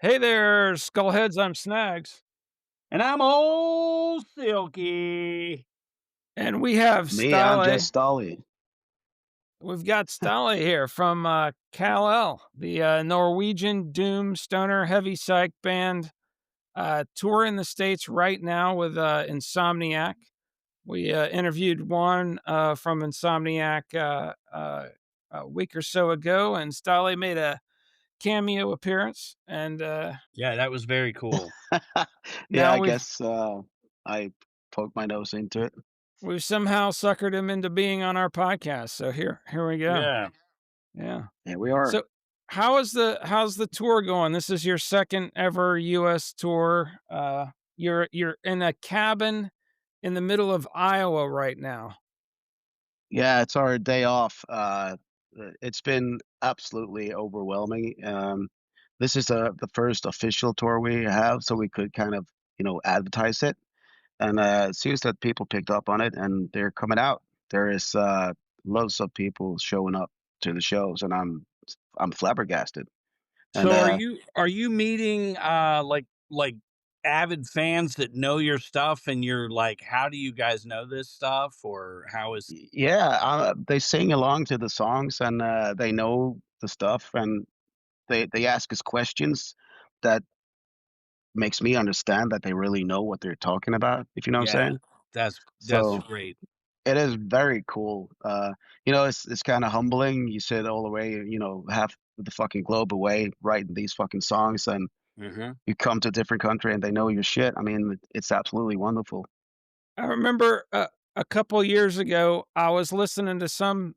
Hey there, Skullheads. I'm Snags. And I'm old Silky. And we have Me, I'm Ståle. just Stolly. We've got Ståle here from Kal-El, the Norwegian doom stoner heavy psych band, touring the States right now with Insomniac. We interviewed one from Insomniac a week or so ago, and Ståle made a cameo appearance. And Yeah, that was very cool. Yeah, now I we've guess I poked my nose into it. we've somehow suckered him into being on our podcast. So here we go. Yeah. Yeah. Here we are. So how's the tour going? This is your second ever US tour. You're in a cabin in the middle of Iowa right now. Yeah, it's our day off. It's been absolutely overwhelming. This is the first official tour we have, so we could kind of, advertise it. And it seems that people picked up on it and they're coming out. There is loads of people showing up to the shows, and I'm flabbergasted. And So are you meeting like avid fans that know your stuff and you're like, how do you guys know this stuff? Or how is Yeah, they sing along to the songs, and they know the stuff, and they ask us questions that makes me understand that they really know what they're talking about, if you know what I'm yeah, saying? that's So great. it is very cool. It's kind of humbling. You sit all the way, half the fucking globe away writing these fucking songs, and Hmm. you come to a different country and they know your shit. I mean, it's absolutely wonderful. I remember a couple years ago, I was listening to some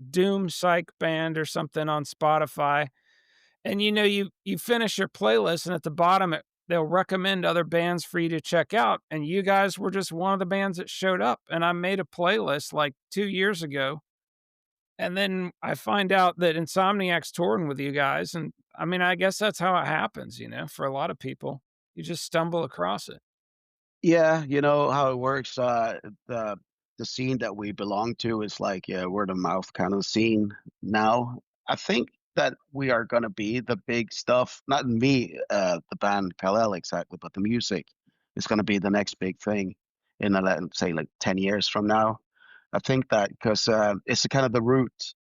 doom psych band or something on Spotify. And you finish your playlist, and at the bottom they'll recommend other bands for you to check out. And you guys were just one of the bands that showed up. And I made a playlist like 2 years ago. And then I find out that Insomniac's touring with you guys. And I mean, I guess that's how it happens, for a lot of people. You just stumble across it. Yeah, you know how it works. The the scene that we belong to is like, yeah, word of mouth kind of scene now. I think that we are gonna be the big stuff. Not me, the band Kal-El exactly, but the music is gonna be the next big thing in let's say like 10 years from now. I think that because it's the kind of the root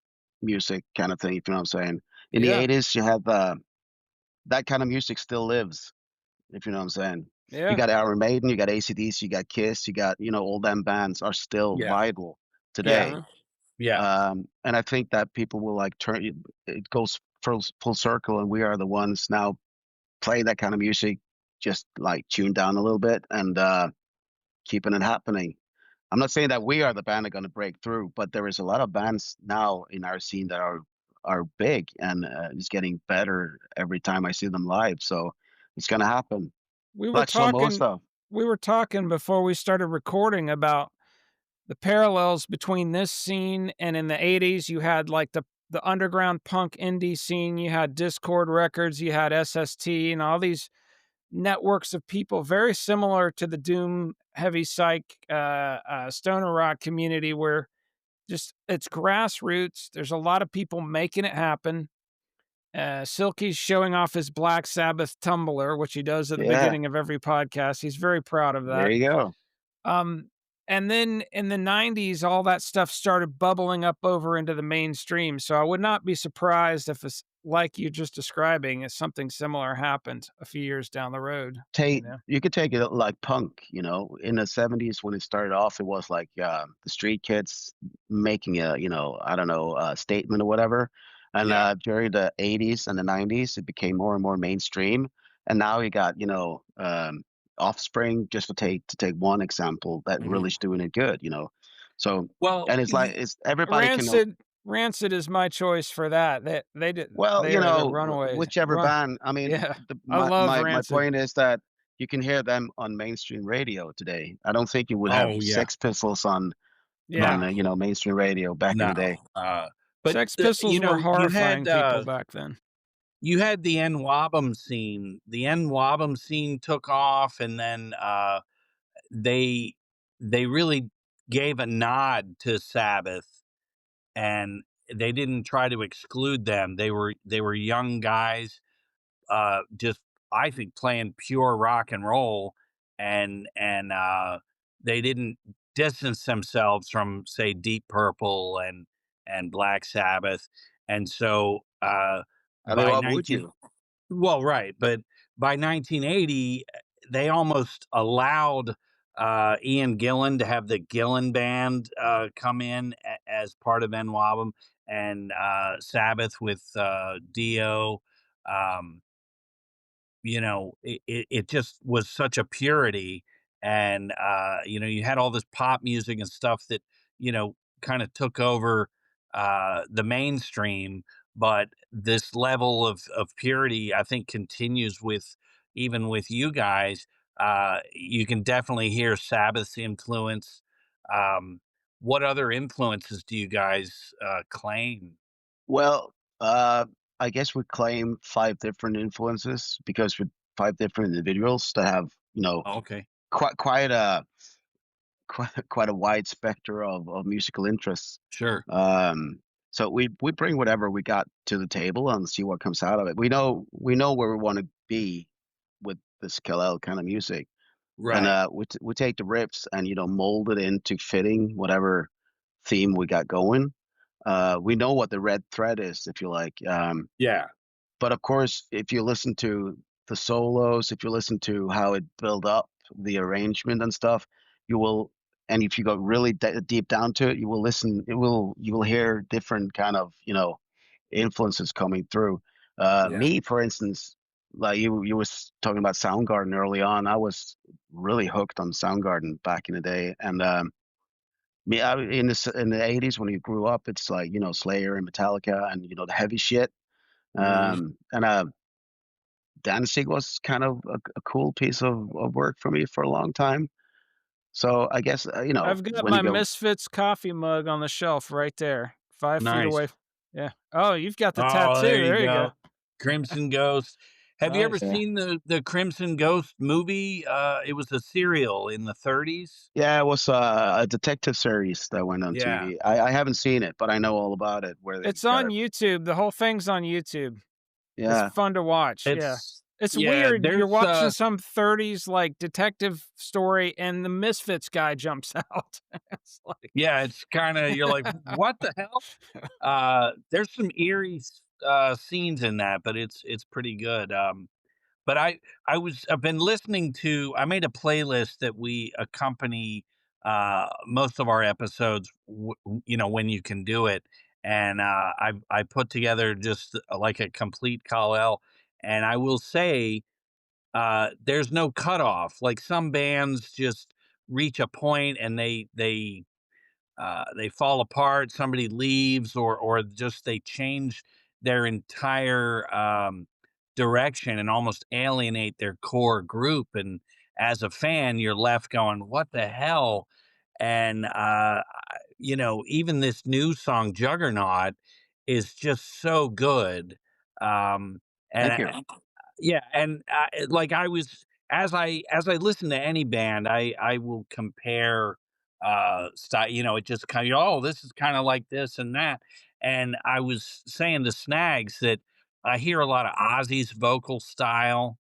music kind of thing, if you know what I'm saying. In the Yeah. '80s, you had that kind of music still lives, if you know what I'm saying. You Yeah. got Iron Maiden, you got AC/DC, you got Kiss, you got, all them bands are still Yeah. vital Yeah. today. Uh-huh. Yeah. And I think that people will like it goes full circle, and we are the ones now playing that kind of music, just like tuned down a little bit and keeping it happening. I'm not saying that we are the band that are going to break through, but there is a lot of bands now in our scene that are big, and it's getting better every time I see them live. So it's going to happen. We were Like slow mo talking stuff. we were talking before we started recording about the parallels between this scene and in the 80s you had like the underground punk indie scene, you had Discord Records, you had SST and all these networks of people very similar to the doom heavy psych stoner rock community where just it's grassroots. There's a lot of people making it happen. Silky's showing off his Black Sabbath tumbler, which he does at the Yeah, beginning of every podcast. He's very proud of there that. you go. um, and then in the 90s, all that stuff started bubbling up over into the mainstream. So I would not be surprised if it's like you're just describing, if something similar happened a few years down the road, you Take know? You could take it like punk, in the '70s when it started off, it was like the street kids making a, I don't know, a statement or whatever. And Yeah. during the '80s and the '90s, it became more and more mainstream. And now you got, Offspring, just to take one example, that Hmm. really is doing it good. So, Well, and it's like it's everybody can know. Rancid is my choice for that. They did Well, they are the runaways. whichever band. I mean, Yeah. I my love my my Rancid. point is that you can hear them on mainstream radio today. I don't think you would have oh yeah. Sex Pistols on Yeah. mainstream radio back in No. the day. But Sex Pistols were you horrifying people back then. had the NWABM scene. The NWABM scene took off, and then they they really gave a nod to Sabbath, and they didn't try to exclude them. They were young guys just I think playing pure rock and roll, and they didn't distance themselves from say Deep Purple and Black Sabbath, and so I mean, by what would 19 you? well, right, but by 1980, they almost allowed, Ian Gillan to have the Gillan Band, come in as part of NWOBHM, and, Sabbath with, Dio. Um, it just was such a purity, and, you had all this pop music and stuff that, kinda took over, the mainstream, but this level of purity, I think, continues with even with you guys. You can definitely hear Sabbath's influence. Um, what other influences do you guys, claim? Well, uh, I guess we claim 5 different influences because we're 5 different individuals that have, Okay, quite a quite a wide spectrum of musical interests. sure. Um, so we bring whatever we got to the table and see what comes out of it. We know where we wanna be with this Kal-El kind of music, and, Right. we take the riffs and, mold it into fitting whatever theme we got going. We know what the red thread is, if you like, Yeah. but of course, if you listen to the solos, if you listen to how it built up, the arrangement and stuff, you will and if you go really deep down to it, you will hear different kind of, influences coming through. Yeah. Me, for instance, like you was talking about Soundgarden early on, I was really hooked on Soundgarden back in the day, and, me in the '80s when you grew up, it's like, Slayer and Metallica and, the heavy shit, Mhm. and, Danzig was kind of a cool piece of work for me for a long time. So I guess, I've got when you my go Misfits coffee mug on the shelf right there, 5 feet Nice. away. Yeah. Oh, you've got the Oh, there tattoo, you there you go. go. Crimson Ghost. Have you ever Nice. yeah. seen the Crimson Ghost movie? It was a serial in the 30s. Yeah, it was, a detective series that went on Yeah. TV. I haven't seen it, but I know all about it where they It's got on it. YouTube, the whole thing's on YouTube. It's Yeah. fun to watch, yeah. It's It's yeah, weird, you're there's watching some '30s, like, detective story, and the Misfits guy jumps out. It's like yeah, it's kinda you're like, "What the hell?" There's some eerie scenes in that, but it's pretty good. But I've been listening to I made a playlist that we accompany, most of our episodes, when you can do it, and, I put together just, like, a complete Kal-El, and I will say, there's no cutoff, like, some bands just reach a point and they fall apart, somebody leaves, or just they change their entire direction and almost alienate their core group. And as a fan, you're left going, "What the hell?" And even this new song, "Juggernaut," is just so good. Um, and Thank you. yeah, and, like, I was as I listen to any band, I will compare, it just kinda, "Oh, this is kinda like this and that," and I was saying to Snags that I hear a lot of Ozzy's vocal style.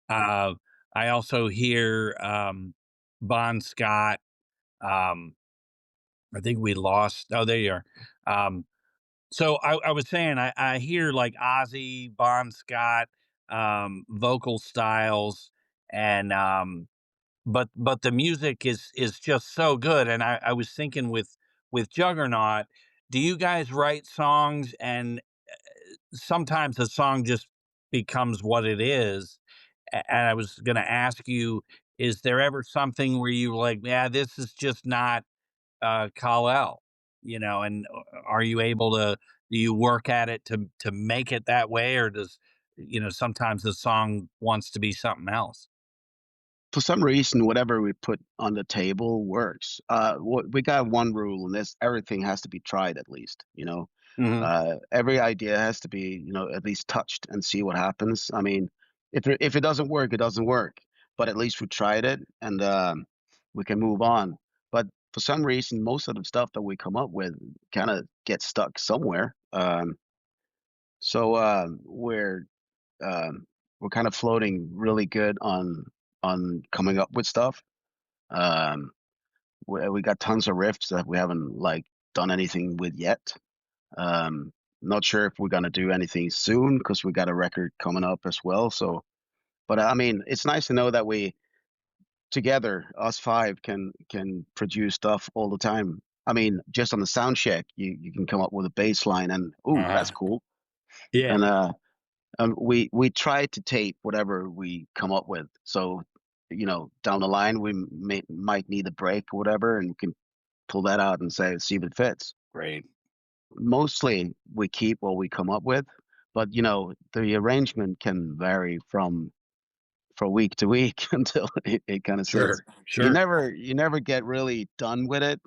uh, I also hear, Bon Scott. um, I think we lost oh, there you are. So I was saying I hear like Ozzy, Bon Scott, vocal styles, and but the music is just so good. And I was thinking with Juggernaut, do you guys write songs and sometimes the song just becomes what it is? And I was going to ask you, is there ever something where you like, yeah, this is just not Kal-El, and are you able to do you work at it to make it that way, or does sometimes the song wants to be something else? For some reason, whatever we put on the table works. We got one rule, and this everything has to be tried at least. Hmm. Every idea has to be, at least touched and see what happens. I mean, if it doesn't work, it doesn't work. But at least we tried it, and we can move on. But for some reason, most of the stuff that we come up with kind of gets stuck somewhere. So we're we're kind of floating really good on coming up with stuff. Um, we got tons of riffs that we haven't like done anything with yet. Um, Not sure if we're gonna do anything soon because we got a record coming up as well. So, but I mean, it's nice to know that we together, us five, can produce stuff all the time. I mean, just on the sound check, you can come up with a bass line, and ooh, that's Uh-huh. cool. Yeah. And we try to tape whatever we come up with. So, down the line, we might need a break or whatever, and we can pull that out and say, see if it fits. Great. Mostly, we keep what we come up with, but the arrangement can vary from week to week until it kind of sits. Sure. Sure. You never get really done with it.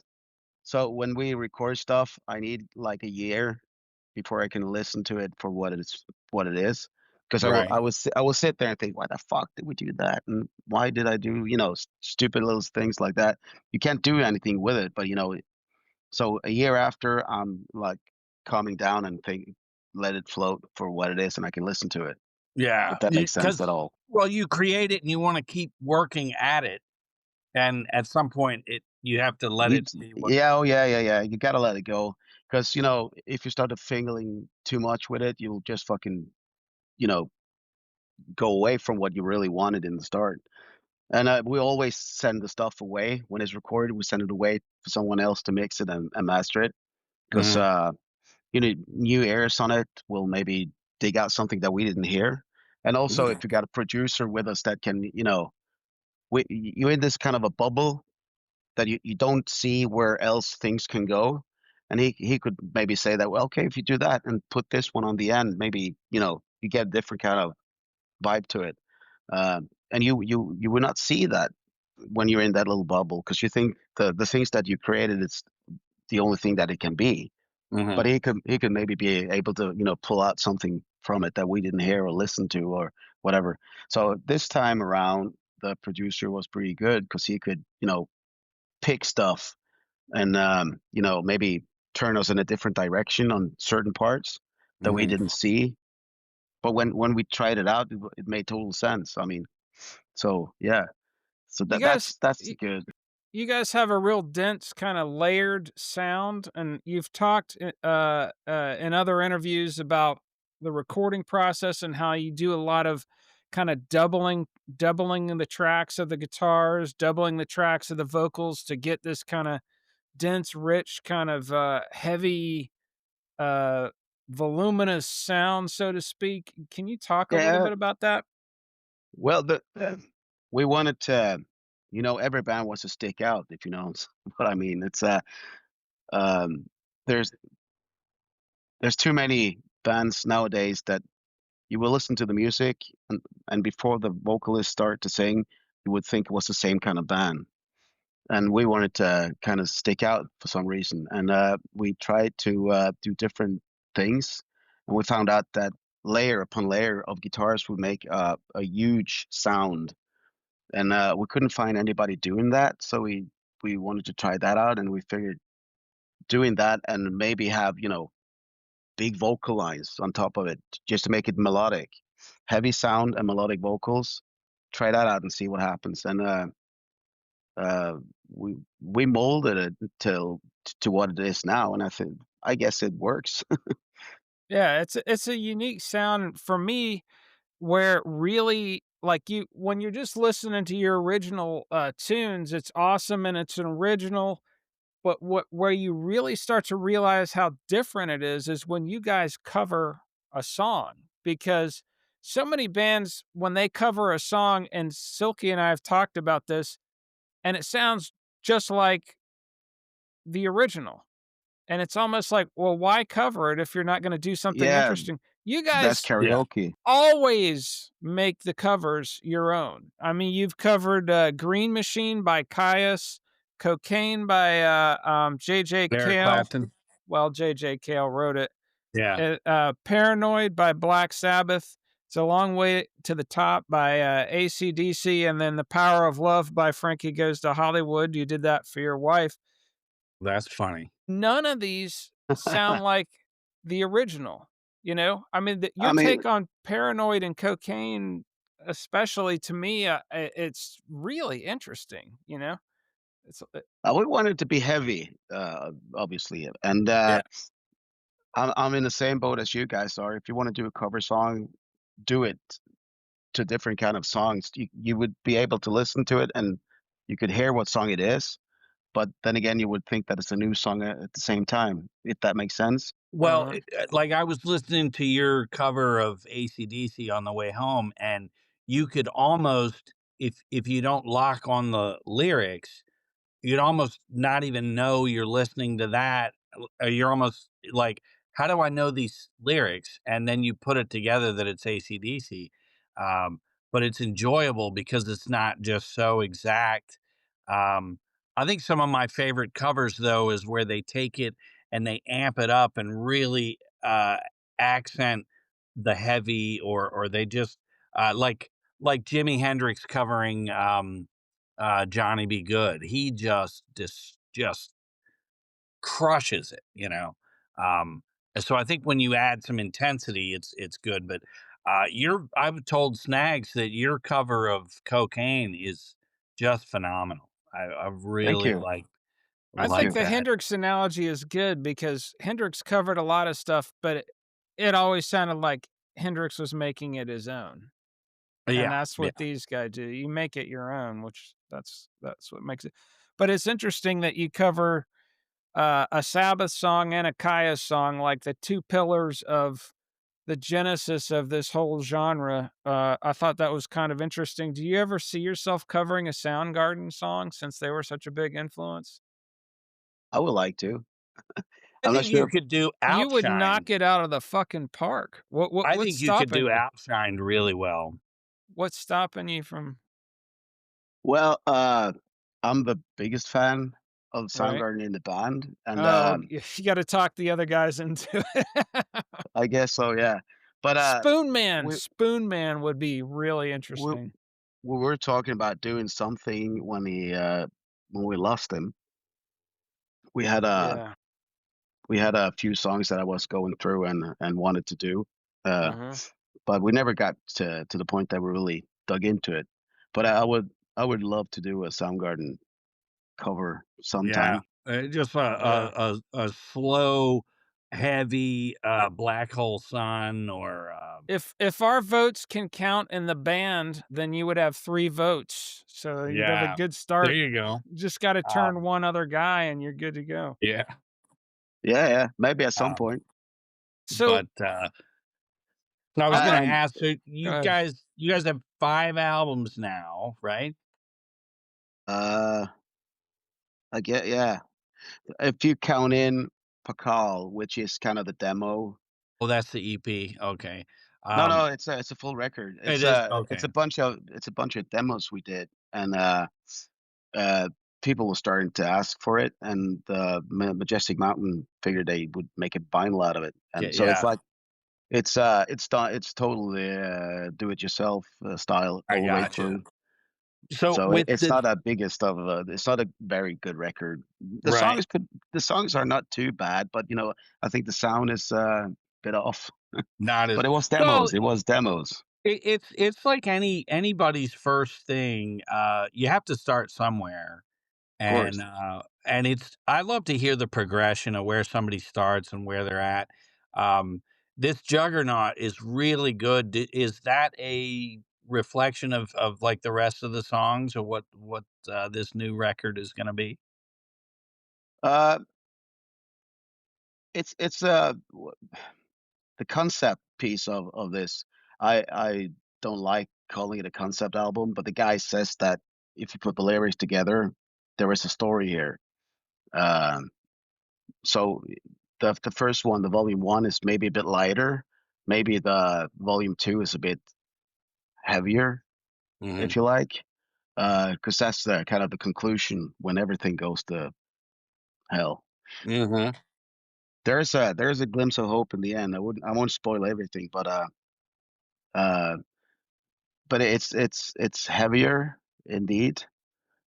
So when we record stuff, I need like a year before I can listen to it for what it is. Because Right. I will sit there and think, why the fuck did we do that? And why did I do, stupid little things like that? You can't do anything with it, but so a year after, I'm like calming down and let it float for what it is, and I can listen to it, Yeah. if that makes sense at Because, all. well, you create it and you want to keep working at it. And at some point, you have to let it be what. Yeah, oh yeah, yeah, yeah. You gotta let it go because if you start to fingering too much with it, you'll just fucking you know go away from what you really wanted in the start. And we always send the stuff away when it's recorded. We send it away for someone else to mix it and master it because Mhm. new ears on it will maybe dig out something that we didn't hear. And also, Yeah. if you got a producer with us that can, you're in this kind of a bubble that you don't see where else things can go. And he could maybe say that, well, okay, if you do that and put this one on the end, maybe, you get a different kind of vibe to it. And you would not see that when you're in that little bubble because you think the things that you created is the only thing that it can be. But Mhm. he could maybe be able to, pull out something from it that we didn't hear or listen to or whatever. So this time around, the producer was pretty good because he could, pick stuff and maybe turn us in a different direction on certain parts that we Mhm. didn't see. But when we tried it out, it made total sense. I mean, so yeah, so You guys that's y good. you guys have a real dense kinda layered sound, and you've talked in other interviews about the recording process and how you do a lot of kinda doubling in the tracks of the guitars, doubling the tracks of the vocals to get this kinda dense, rich, kind of, heavy, uh, voluminous sound, so to speak. Can you talk a little Yeah, bit about that? well, we wanted to, every band wants to stick out, if you know what I mean. It's um, there's there's too many bands nowadays that you will listen to the music and before the vocalists start to sing, you would think it was the same kind of band. And we wanted to kind of stick out for some reason. And we tried to do different things, and we found out that layer upon layer of guitars would make a huge sound. And we couldn't find anybody doing that, so we wanted to try that out, and we figured doing that and maybe have big vocal lines on top of it just to make it melodic, heavy sound and melodic vocals. Try that out and see what happens. And uh, we molded it to what it is now, and I guess it works. Yeah, it's a unique sound for me where really like you when you're just listening to your original tunes, it's awesome and it's an original, but where you really start to realize how different it is when you guys cover a song because so many bands when they cover a song and Silky and I have talked about this and it sounds just like the original. And it's almost like, well, why cover it if you're not gonna do something Yeah, interesting? You that's guys Yeah. karaoke. always make the covers your own. I mean, you've covered, Green Machine by Caius, Cocaine by, J.J. Eric Cale. Clapton. Well, J.J. Cale wrote it. Yeah. Paranoid by Black Sabbath. It's a Long Way to the Top by, AC/DC, and then The Power of Love by Frankie Goes to Hollywood. You did that for your wife. That's funny. None of these sound like the original. you know? I mean, your I mean, take on Paranoid and Cocaine, especially to me, it's really interesting, you know? It's we want it to be heavy, obviously, and Yeah. I'm in the same boat as you guys are. If you want to do a cover song, do it to different kind of songs. You would be able to listen to it and you could hear what song it is, but then again, you would think that it's a new song at the same time, if that makes sense. Well, uh like, I was listening to your cover of AC/DC on the way home, and you could almost, if you don't lock on the lyrics, you'd almost not even know you're listening to that. You're almost like, "How do I know these lyrics?" And then you put it together that it's AC/DC. Um, but it's enjoyable because it's not just so exact. Um, I think some of my favorite covers, though, is where they take it and they amp it up and really, accent the heavy, or they just, like Jimi Hendrix covering, Johnny B. Good. He just crushes it, you know? Um, and so I think when you add some intensity, it's good, but, I've told Snags that your cover of Cocaine is just phenomenal. I Thank really you. I Thank think like you. the that. Hendrix analogy is good because Hendrix covered a lot of stuff, but it always sounded like Hendrix was making it his own, and Yeah, that's yeah. what these guys do. You make it your own, which that's what makes it. But it's interesting that you cover a Sabbath song and a Kaya song, like the two pillars of the genesis of this whole genre. I thought that was kind of interesting. Do you ever see yourself covering a Soundgarden song since they were such a big influence? I would like to. I I'm not think sure you if could do You would Outshine. knock it out of the fucking park. I What's think you could stopping do you? Outshine really well. What's stopping you from well, I'm the biggest fan of right? Soundgarden in the band, and, Oh, you gotta talk the other guys into it. I guess so, yeah. But, we Spoon Man would be really we interesting. we were talking about doing something when we lost him. We had a Yeah. we had a few songs that I was going through and wanted to do, uh, Uh-huh. but we never got to the point that we really dug into it. But I would love to do a Soundgarden cover Yeah, sometime. just Yeah. a slow, heavy, Black Hole Sun, or, If our votes can count in the band, then you would have 3 votes, so you'd have a yeah, good there start. you go. Just gotta turn Um, one other guy and you're good to go. yeah, Yeah, yeah, maybe at some um, point. So but, I was gonna I'm ask, so go ahead. you guys have 5 albums now, right? Uh, I get yeah. If you count in Pakal, which is kind of the demo. Oh, that's the EP, okay. No, no, Um, it's a full record. it is? It's Okay. a bunch of demos we did, and uh, people were starting to ask for it, and Majestic Mountain figured they would make a vinyl out of it, and so it's Yeah, like it's totally do it yourself style I all the way gotcha. through. So So with it's the not a biggest of it's not a very good record. right, The songs are not too bad, but I think the sound is a bit off. not as But it was well. demos. It was demos. It's like anybody's first thing. You have to start somewhere, Of course. and it's I love to hear the progression of where somebody starts and where they're at. Um, this Juggernaut is really good. Is that a reflection of like the rest of the songs, or what this new record is going to be? Uh, it's the concept piece of this. I don't like calling it a concept album, but the guy says that if you put the lyrics together, there is a story here. Um, so the first one, the volume one, is maybe a bit lighter. Maybe the volume two is a bit heavier, Hmm. if you like, because that's the kind of the conclusion when everything goes to hell. Hmm. There's a glimpse of hope in the end. I won't spoil everything, uh, but it's heavier indeed.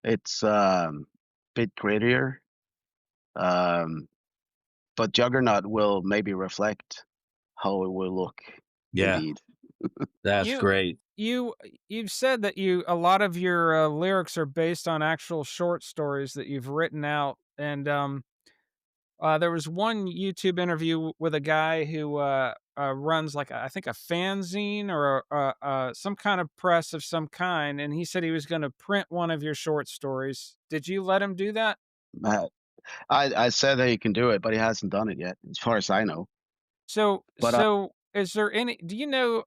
It's bit grittier. Um, but Juggernaut will maybe reflect. how it will look Yeah, indeed. that's You great. you you've said that a lot of your, lyrics are based on actual short stories that you've written out, and, there was one YouTube interview with a guy who, runs, like, I think a fanzine or some kind of press of some kind, and he said he was gonna print one of your short stories. Did you let him do that? Uh, I said that he can do it, but he hasn't done it yet, as far as I know. But Is there any do you know,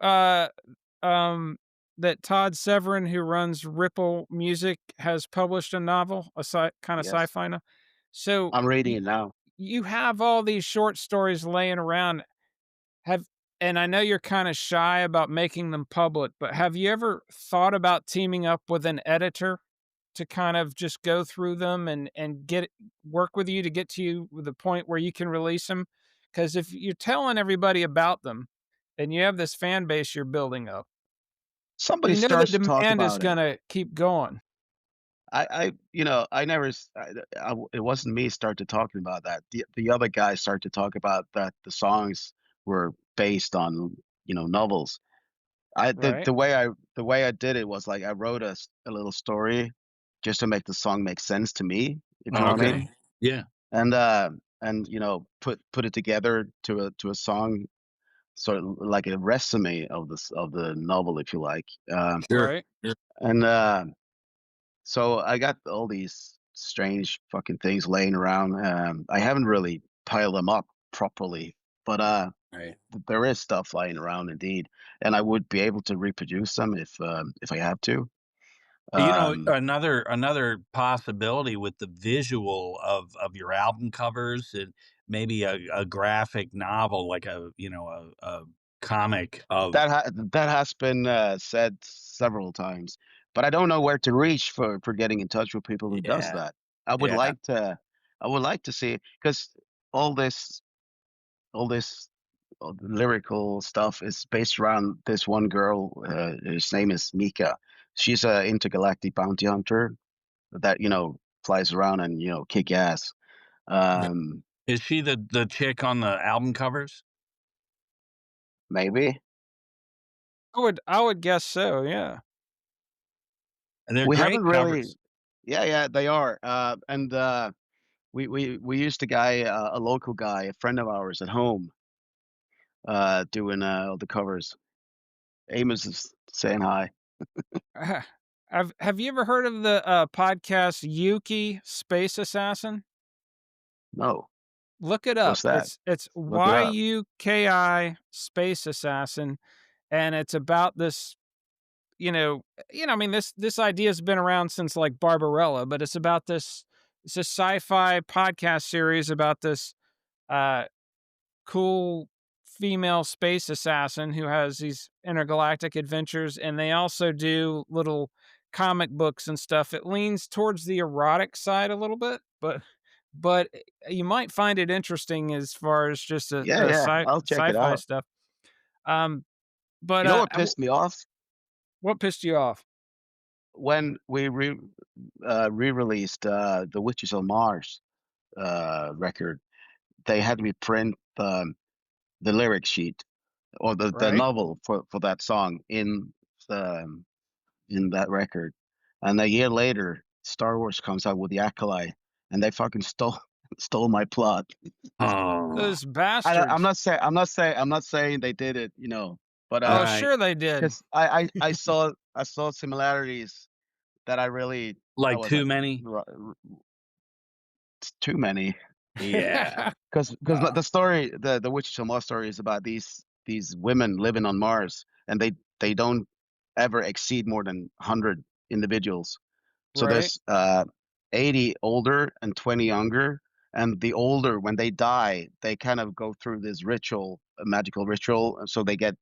um, that Todd Severin, who runs Ripple Music, has published a novel, a kinda yes, sci-fi no so, I'm reading y it now. you have all these short stories laying around. Have and I know you're kinda shy about making them public, but have you ever thought about teaming up with an editor to kind of just go through them and get work with you to get to you with the point where you can release them? Because if you're telling everybody about them and you have this fan base you're building up, Somebody you know the starts to talk demand is about it. gonna keep going, I never, it wasn't me started talking about that. The other guy started to talk about that the songs were based on, novels. right? The way I did it was like I wrote a little story just to make the song make sense to me, if you know what I mean, Okay. Yeah. and put it together to a song, sort of like a resume of the novel, if you like, Sure. Right. Sure. and so I got all these strange fucking things laying around. I haven't really piled them up properly, but Right. there is stuff lying around indeed, and I would be able to reproduce them if I have to. You know, Um, another possibility with the visual of your album covers and maybe a graphic novel, like a comic of that has been said several times, but I don't know where to reach for getting in touch with people who does yeah, that. I would yeah, like to I would like to see, because all this all this lyrical stuff is based around this one girl. His name is Mika. She's a intergalactic bounty hunter that flies around and kick ass. yeah. Um, Is she the chick on the album covers? Maybe I would guess so, yeah. And they're we great haven't really. covers. Yeah, yeah, they are. And we used a guy, a local guy, a friend of ours at home, doing all the covers. Amos is saying hi. Have you ever heard of the, podcast Yuki Space Assassin? No, Look it up. what's that? It's Look it up. Yuki Space Assassin, and it's about this, I mean, this idea's been around since, like, Barbarella, but it's a sci-fi podcast series about this, uh, cool female space assassin who has these intergalactic adventures, and they also do little comic books and stuff. It leans towards the erotic side a little bit, but you might find it interesting as far as just Yeah, yeah, I'll check it sci-fi out. stuff. Um, but, You know what pissed me off? what pissed you off? When we re-released the Witches on Mars record, they had me print the lyric sheet, or the Right? novel for that song the in that record. And a year later, Star Wars comes out with the Acolyte, and they fucking stole stole my plot. Oh, Those I'm bastards. not saying I'm not saying they did it, but Oh, right. sure they did. because I saw similarities that I really I Like was too like, many? It's too many. Yeah. Because Uh, the story, the Wichita Moss story, is about these women living on Mars, and they don't ever exceed more than 100 individuals. So Right, there's 80 older and 20 younger, and the older, when they die, they kind of go through this ritual, a magical ritual, and so they get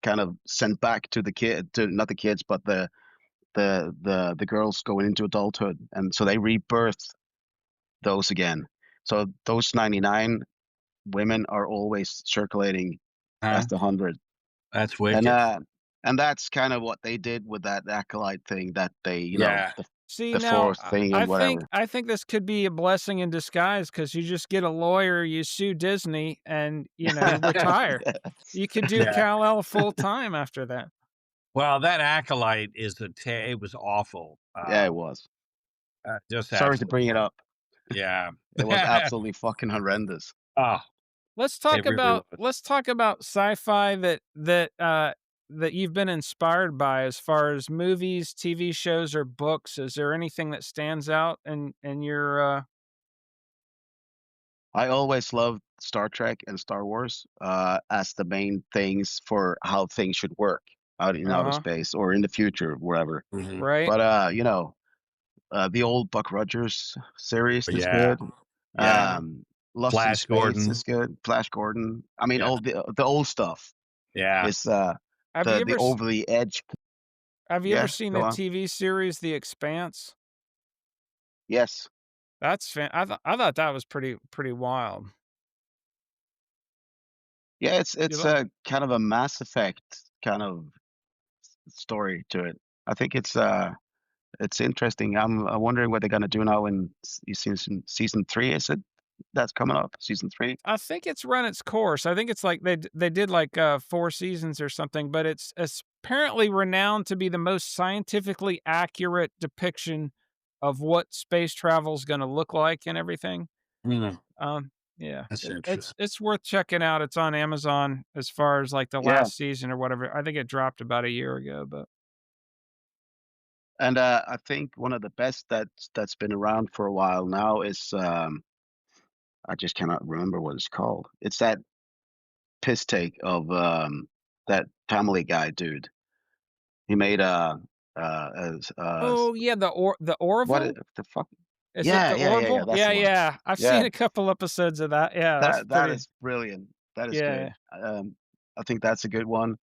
kind of sent back to the kid, to not the kids, but the girls going into adulthood, and so they rebirth those again. So those 99 women are always circulating huh? as the 100. That's And wicked. and that's kind of what they did with that acolyte thing, that they, Yeah. See, the now, fourth thing and whatever. I think this could be a blessing in disguise because you just get a lawyer, you sue Disney, and, you retire. You could do Yeah. Kal-El full time after that. Well, that Acolyte it was awful. Yeah, it was. Just Sorry to absolutely bring it horrible. up. Yeah. It was absolutely fucking horrendous. Oh, it really was. Let's talk about sci-fi that you've been inspired by as far as movies, TV shows, or books. Is there anything that stands out in your, I always loved Star Trek and Star Wars as the main things for how things should work out in outer uh-huh, space or in the future, wherever. Mhm. right? But the old Buck Rogers series is Yeah. good. Yeah. Lost in Flash Space Gordon. is good. Flash Gordon. I mean, Yeah. all the old stuff Yeah. is Have you the ever over the edge. have you ever Yeah, seen go the on. TV series The Expanse? Yes. I thought that was pretty wild. Yeah, You it's li a kind of a Mass Effect kind of story to it. I think it's interesting. I'm wondering what they're gonna do now in season 3, is it? That's coming up, season 3? I think it's run its course. I think it's like they did like, 4 seasons or something, but it's apparently renowned to be the most scientifically accurate depiction of what space travel is gonna look like and everything. Mm, Yeah, that's it's interesting. it's worth checking out. It's on Amazon as far as, like, the Yeah, last season or whatever. I think it dropped about a year ago, but and, I think one of the best that's been around for a while now is, I just cannot remember what it's called. It's that piss take of, that Family Guy dude. He made, as, oh, yeah, the what Orville? the fuck? Is it Yeah, the yeah, yeah, yeah, Orville? that's Yeah, the one. yeah. I've seen Yeah, a couple episodes of that. Yeah, that's that pretty is brilliant. That is yeah, good. yeah, I think that's a good one.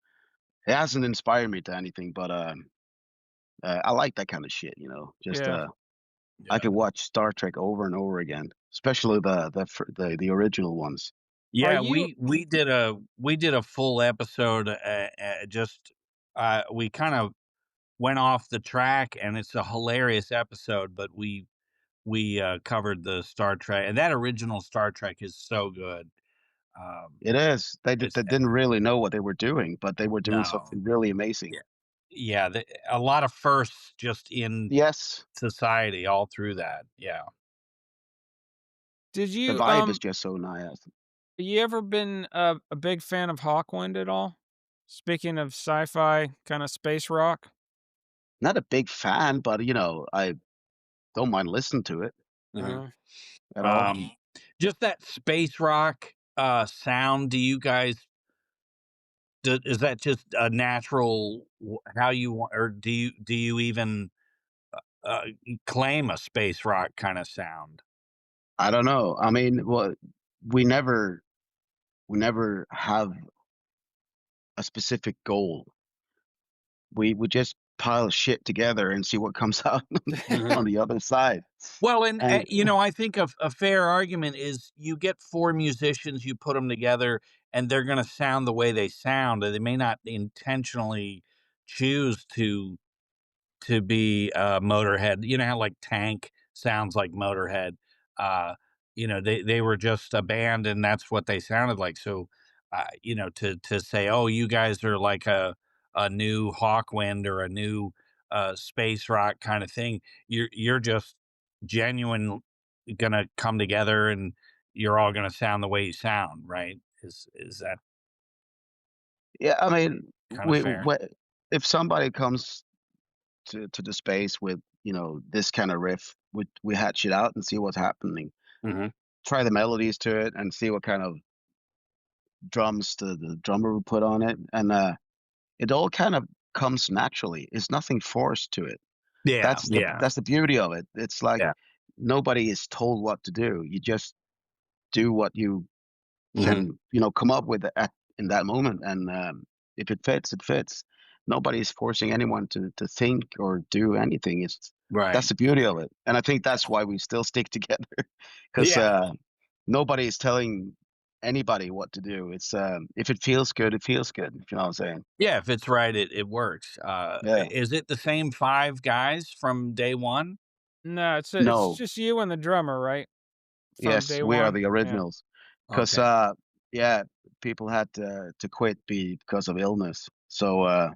It hasn't inspired me to anything, but, I like that kind of shit, just, yeah. I Yeah. could watch Star Trek over and over again, especially the original ones. Are Yeah, you we did a full episode, just, we kind of went off the track, and it's a hilarious episode, but we covered the Star Trek, and that original Star Trek is so good. Um, It is. it's They didn't really know what they were doing, but they were doing no. something really amazing. Yeah. Yeah, a lot of firsts just in Yes, society all through that. Yeah. did the you, vibe is just so nice. you ever been a big fan of Hawkwind at all? Speaking of sci-fi, kinda space rock? Not a big fan, but, I don't mind listening to it Mhm. Uh, at all. Um, just that space rock, sound, do you guys is that just a natural how you want, or do you even uh, claim a space rock kind of sound? I don't know. I mean, well, we never we never have a specific goal. We just pile shit together and see what comes out Mhm. on the other side. Well, and And I think a fair argument is you get four musicians, you put them together, and they're going to sound the way they sound. And they may not intentionally choose to be Motorhead. You know how like Tank sounds like Motorhead. Uh, they were just a band, and that's what they sounded like. So, to say, oh, you guys are like a new Hawkwind or a new space rock kind of thing. You're just genuine gonna come together, and you're all gonna sound the way you sound, right? Is that yeah, I mean, kind of fair? if somebody comes to the space with, this kind of riff, we hatch it out and see what's happening. Hmm. Try the melodies to it and see what kind of drums the drummer will put on it, and it all kind of comes naturally. It's nothing forced to it. Yeah, That's the yeah, that's the beauty of it. It's like yeah. nobody is told what to do. You just do what you Hmm. can, come up with in that moment, and if it fits, it fits. Nobody's forcing anyone to think or do anything. That's Right. the beauty of it, and I think that's why we still stick together because Yeah. nobody is telling. anybody what to do. It's if it feels good, it feels good. If you know what I'm saying? Yeah, if it's right, it works. Yeah. Is it the same 5 guys from day one? No, it's No. just you and the drummer, right? From Yes, day we are one? the Yeah. originals. 'Cause, Okay. yeah, people had to quit because of illness. So,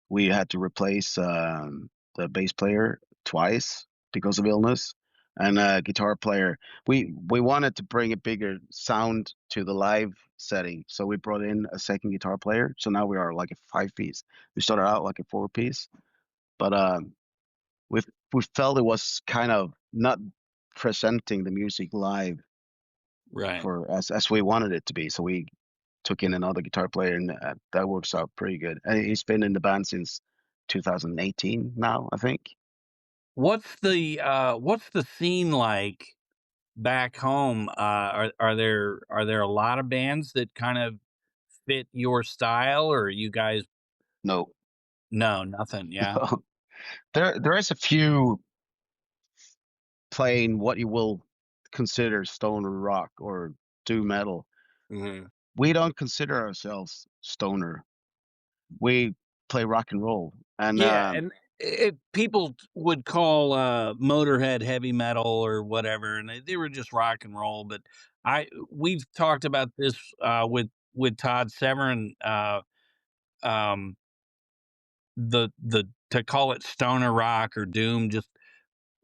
we had to replace, the bass player twice because of illness, and guitar player. We wanted to bring a bigger sound to the live setting, so we brought in a second guitar player. So now we are like a five-piece. We started out like a four-piece, but, we we felt it was kind of not presenting the music live Right. for as we wanted it to be. So we took in another guitar player, and that works out pretty good. And he's been in the band since 2018 now, I think. What's the scene like back home? Are there a lot of bands that kind of fit your style, or you guys? No, No, nothing. Yeah. no. There is a few playing what you will consider stoner rock or doom metal. Mhm. We don't consider ourselves stoner. We play rock and roll, and Yeah, and people would call Motorhead heavy metal or whatever, and they were just rock and roll. But we've talked about this with Todd Severin. Um, the to call it stoner rock or doom just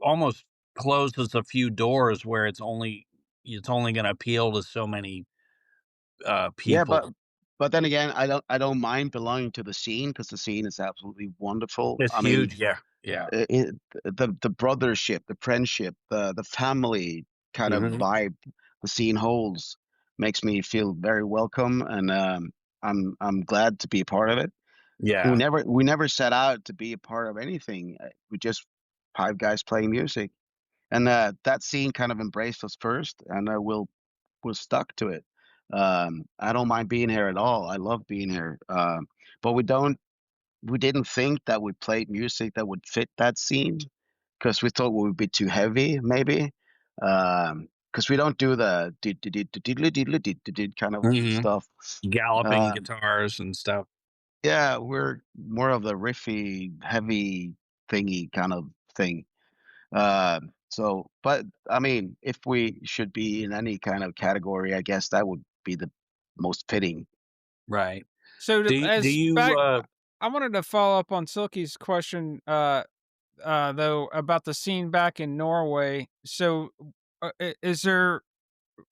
almost closes a few doors where it's only going to appeal to so many yeah, people. but then again, I don't mind belonging to the scene because the scene is absolutely wonderful. It's I mean, huge. Yeah, yeah. the brothership, the friendship, the family kind of Hmm. vibe the scene holds makes me feel very welcome, and I'm glad to be a part of it. Yeah. We never set out to be a part of anything. We just five guys playing music, and that scene kind of embraced us first, and we're stuck to it. I don't mind being here at all. I love being here, but we didn't think that we played music that would fit that scene because we thought we would be too heavy, maybe. Because we don't do the kind of Hmm. stuff. Galloping Uh, guitars and stuff. yeah, we're more of the riffy, heavy thingy kind of thing. So, but I mean, if we should be in any kind of category, I guess that would be the most fitting. Right. So to Do as you back I wanted to follow up on Silky's question, though, about the scene back in Norway. So, is there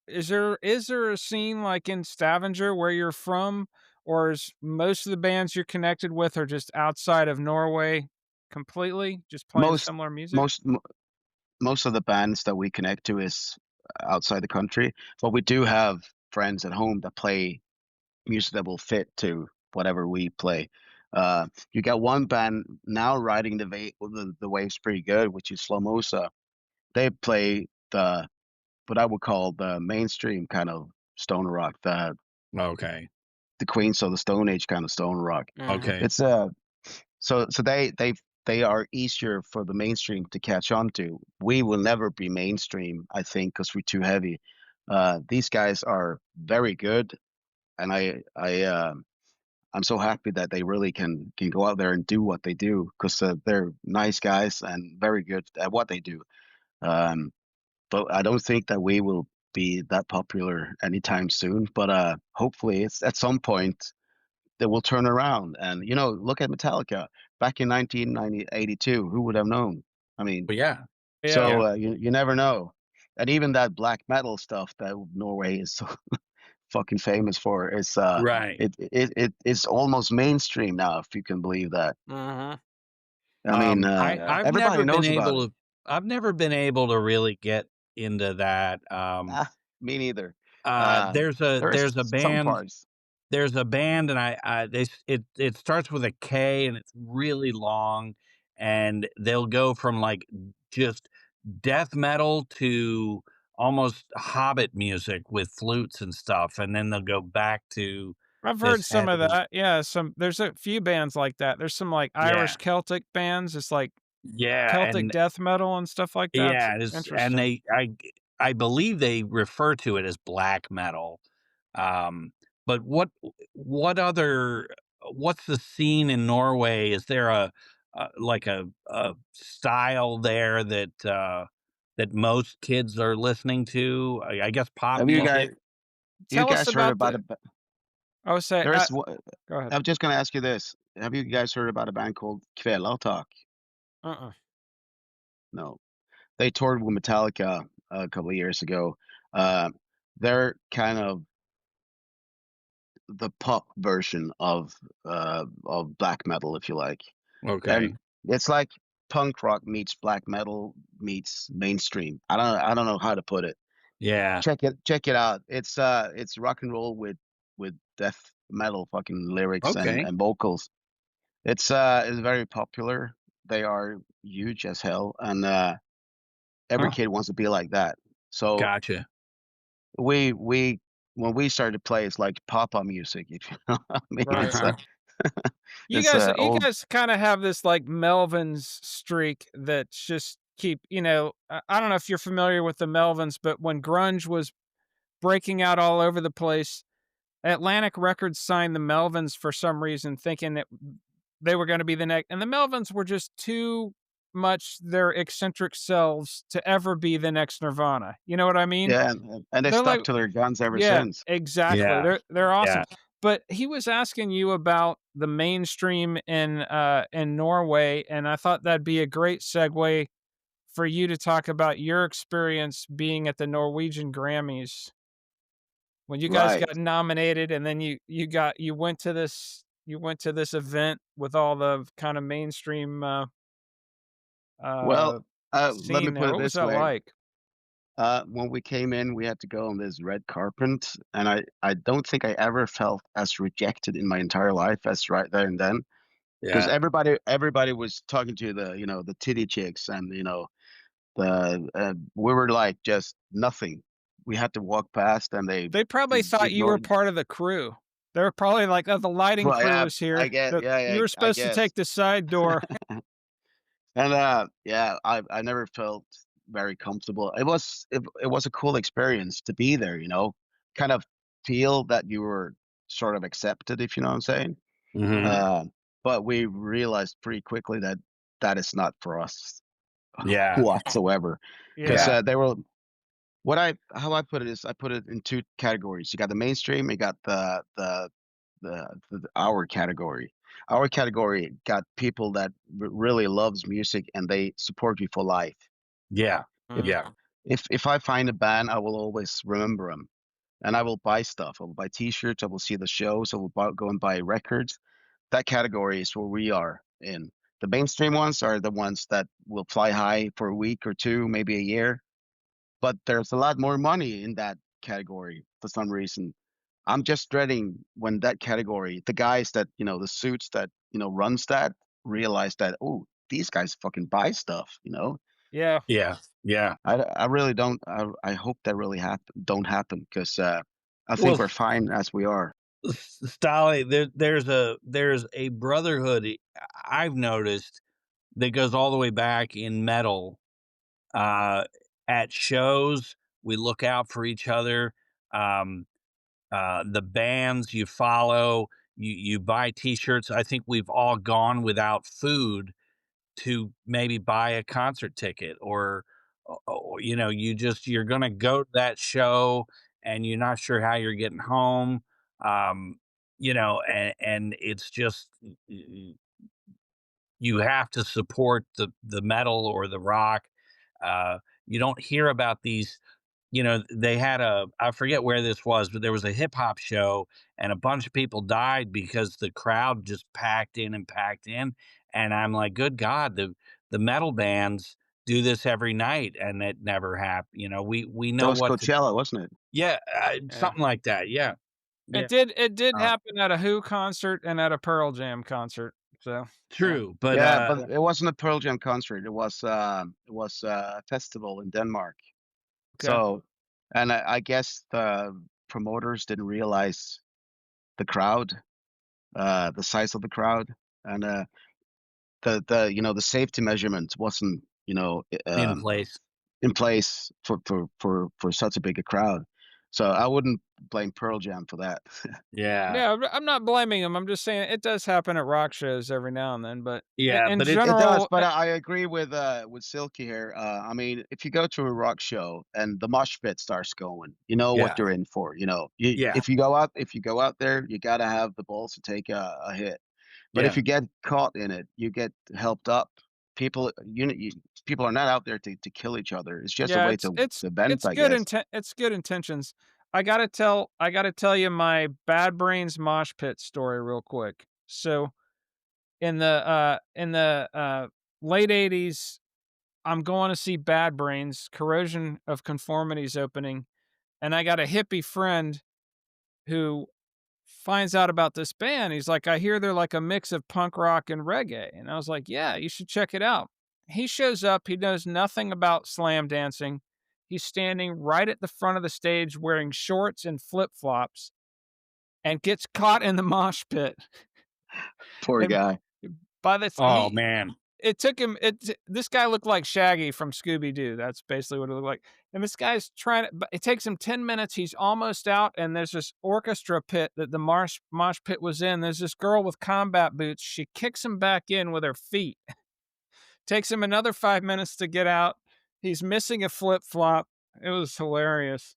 a scene like in Stavanger where you're from, or is most of the bands you're connected with are just outside of Norway completely, just playing Most, similar music? most, most of the bands that we connect to is outside the country, but we do have friends at home that play music that will fit to whatever we play. You got one band now riding the waves pretty good, which is Slomosa. They play the what I would call the mainstream kind of stoner rock, Okay. the Queens of the Stone Age kind of stoner rock. Mhm. Okay. It's so they are easier for the mainstream to catch on to. We will never be mainstream, I think, because we're too heavy. These guys are very good, and I'm so happy that they really can go out there and do what they do because they're nice guys and very good at what they do. Um, but I don't think that we will be that popular anytime soon. But hopefully, it's at some point that will turn around. And look at Metallica back in 1982. Who would have known? I mean, But yeah. Yeah. Yeah. so you never know. And even that black metal stuff that Norway is so fucking famous for is Right. it's almost mainstream now, if you can believe that. Mhm. I mean, Yeah. everybody knows about it. I've never been able to really get into that. Ah, me neither. Uh, Uh, there's a there is there's a some band parts. there's a band, and it starts with a K, and it's really long, and they'll go from like just death metal to almost Hobbit music with flutes and stuff, and then they'll go back to I've heard this some of heavy. that. Yeah, there's a few bands like that. There's some, like, Irish Yeah, Celtic bands. It's like yeah, Celtic and death metal and stuff like that. It's yeah, and interesting. I believe they refer to it as black metal. Um, but what other what's the scene in Norway? Is there like a style there that most kids are listening to? I guess pop Have you music. guys you Tell us guys heard about about the a ba I would say, there's one go ahead. I'm just gonna ask you this. Have you guys heard about a band called Kvelertak? Uh-uh. No. They toured with Metallica a couple of years ago. Uh, they're kind of the pop version of black metal, if you like. And Okay. it's like punk rock meets black metal meets mainstream. I don't know how to put it. Yeah. Check it out. It's rock and roll with death metal fucking lyrics Okay. and vocals. It's very popular. They are huge as hell, and every Huh. kid wants to be like that. So Gotcha. we when we started to play, it's like pop-up music, if you know what I mean. Right. Uh-huh. You Old. guys kinda have this, like, Melvins streak that's just I don't know if you're familiar with the Melvins, but when grunge was breaking out all over the place, Atlantic Records signed the Melvins for some reason, thinking that they were gonna be the next, and the Melvins were just too much their eccentric selves to ever be the next Nirvana, you know what I mean? Yeah, and they They're like stuck to their guns ever yeah, since. exactly, Yeah. they're awesome. Yeah. But he was asking you about the mainstream in Norway, and I thought that'd be a great segue for you to talk about your experience being at the Norwegian Grammys. When you guys Right. got nominated and then you went to this event with all the kinda mainstream, Well, uh, let me scene put there. it What was this that way. like? When we came in, we had to go on this red carpet, and I don't think I ever felt as rejected in my entire life as right there and then, because Yeah. everybody was talking to the titty chicks, and we were like just nothing. We had to walk past, and they They probably thought you were ignored. part of the crew. They were probably like, "Oh, the lighting Well, crew yeah, is I here. guess, yeah, You yeah, were I supposed to guess. take the side door." And yeah, I never felt very comfortable. It was a cool experience to be there, kind of feel that you were sort of accepted, if you know what I'm saying. Mhm. Uh, but we realized pretty quickly that that is not for us Yeah. whatsoever, because Yeah. Yeah. they were how I put it is I put it in two categories. You got the mainstream, you got the our category. Our category got people that really loves music and they support you for life. Yeah. If Mhm. Yeah. if I find a band, I will always remember them, and I will buy stuff. I will buy T-shirts. I will see the shows. I will go and buy records. That category is where we are in. The mainstream ones are the ones that will fly high for a week or two, maybe a year. But there's a lot more money in that category for some reason. I'm just dreading when that category, the guys that, the suits that, runs that, realize that, oh, these guys fucking buy stuff. Yeah. Yeah. Yeah. I really don't. I hope that really don't happen because I think Well, we're fine as we are. Stolly, there's a brotherhood I've noticed that goes all the way back in metal. Uh, at shows, we look out for each other. Um, the bands you follow, you buy T-shirts. I think we've all gone without food to maybe buy a concert ticket, or you're gonna go to that show and you're not sure how you're getting home. Um, and it's just you have to support the metal or the rock. You don't hear about these. They had I forget where this was, but there was a hip hop show and a bunch of people died because the crowd just packed in and packed in. And I'm like, good God, the metal bands do this every night and it never happened. We That know was what to, Coachella, wasn't it? yeah, Yeah. something like that. Yeah. Yeah. It did Uh, happen at a Who concert and at a Pearl Jam concert, so, yeah. True. But, yeah, but Yeah. it wasn't a Pearl Jam concert. It was a festival in Denmark. Okay. So, and I guess the promoters didn't realize the crowd, the size of the crowd, and the safety measurement wasn't in place. in place for such a big a crowd. So I wouldn't blame Pearl Jam for that. Yeah. Yeah, I'm not blaming him, I'm just saying it does happen at rock shows every now and then, but Yeah, in but It does, general, but I agree with Silky here. I mean, if you go to a rock show and the mosh pit starts going, you know what yeah, you're in for. You know, you, yeah, if you go out there, you got to have the balls to take a hit. But if yeah. you get caught in it, you get helped up. People, people are not out there to kill each other. It's just a yeah, way it's to vent, it's I good guess. it's good intentions. I gotta tell you my Bad Brains mosh pit story real quick. So, in the late '80s, I'm going to see Bad Brains, Corrosion of Conformity's opening, and I got a hippie friend who finds out about this band. He's like, "I hear they're like a mix of punk rock and reggae." And I was like, "Yeah, you should check it out." He shows up, he knows nothing about slam dancing. He's standing right at the front of the stage wearing shorts and flip-flops and gets caught in the mosh pit. Poor And guy. by the t Oh he man. it took him it t this guy looked like Shaggy from Scooby Doo, that's basically what it looked like, and this guy's trying to but it takes him 10 minutes, he's almost out, and there's this orchestra pit that the mosh pit was in, there's this girl with combat boots, she kicks him back in with her feet, takes him another 5 minutes to get out, he's missing a flip-flop, it was hilarious.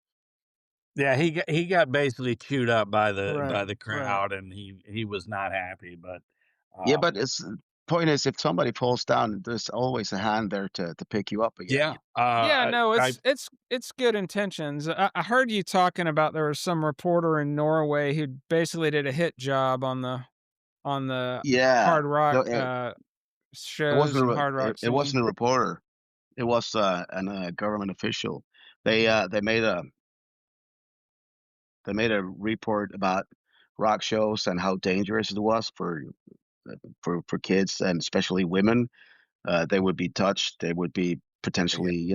Yeah, he got basically chewed up by the Right, right. crowd, and he was not happy. But Yeah, um, but it's point is, if somebody falls down, there's always a hand there to pick you up again. yeah, Yeah, no, I it's good intentions. I heard you talking about there was some reporter in Norway who basically did a hit job on the Yeah, hard rock, no, it shows wasn't and hard rock it scene. wasn't a reporter. It was an government official. They made a report about rock shows and how dangerous it was for kids and especially women. They would be touched. They would be yeah, potentially,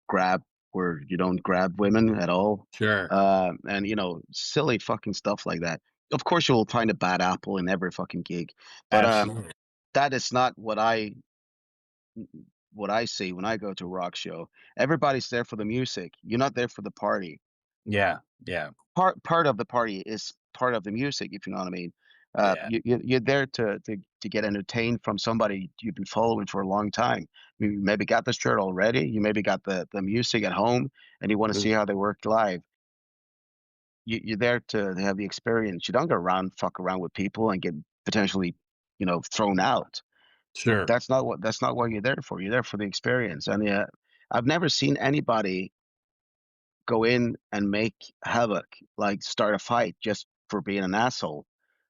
grabbed where you don't grab women at all. sure, And silly fucking stuff like that. Of course, you'll find a bad apple in every fucking gig, but absolutely, that is not what I see when I go to a rock show. Everybody's there for the music. You're not there for the party. yeah, yeah, Part of the party is part of the music, if you know what I mean. yeah, You're there to get entertained from somebody you've been following for a long time. You maybe got the shirt already. You maybe got the music at home, and you want to mm, see how they work live. You're there to have the experience. You don't go around fuck around with people and get potentially, thrown out. sure, That's not what you're there for. You're there for the experience. And yeah, I've never seen anybody go in and make havoc, like start a fight just for being an asshole.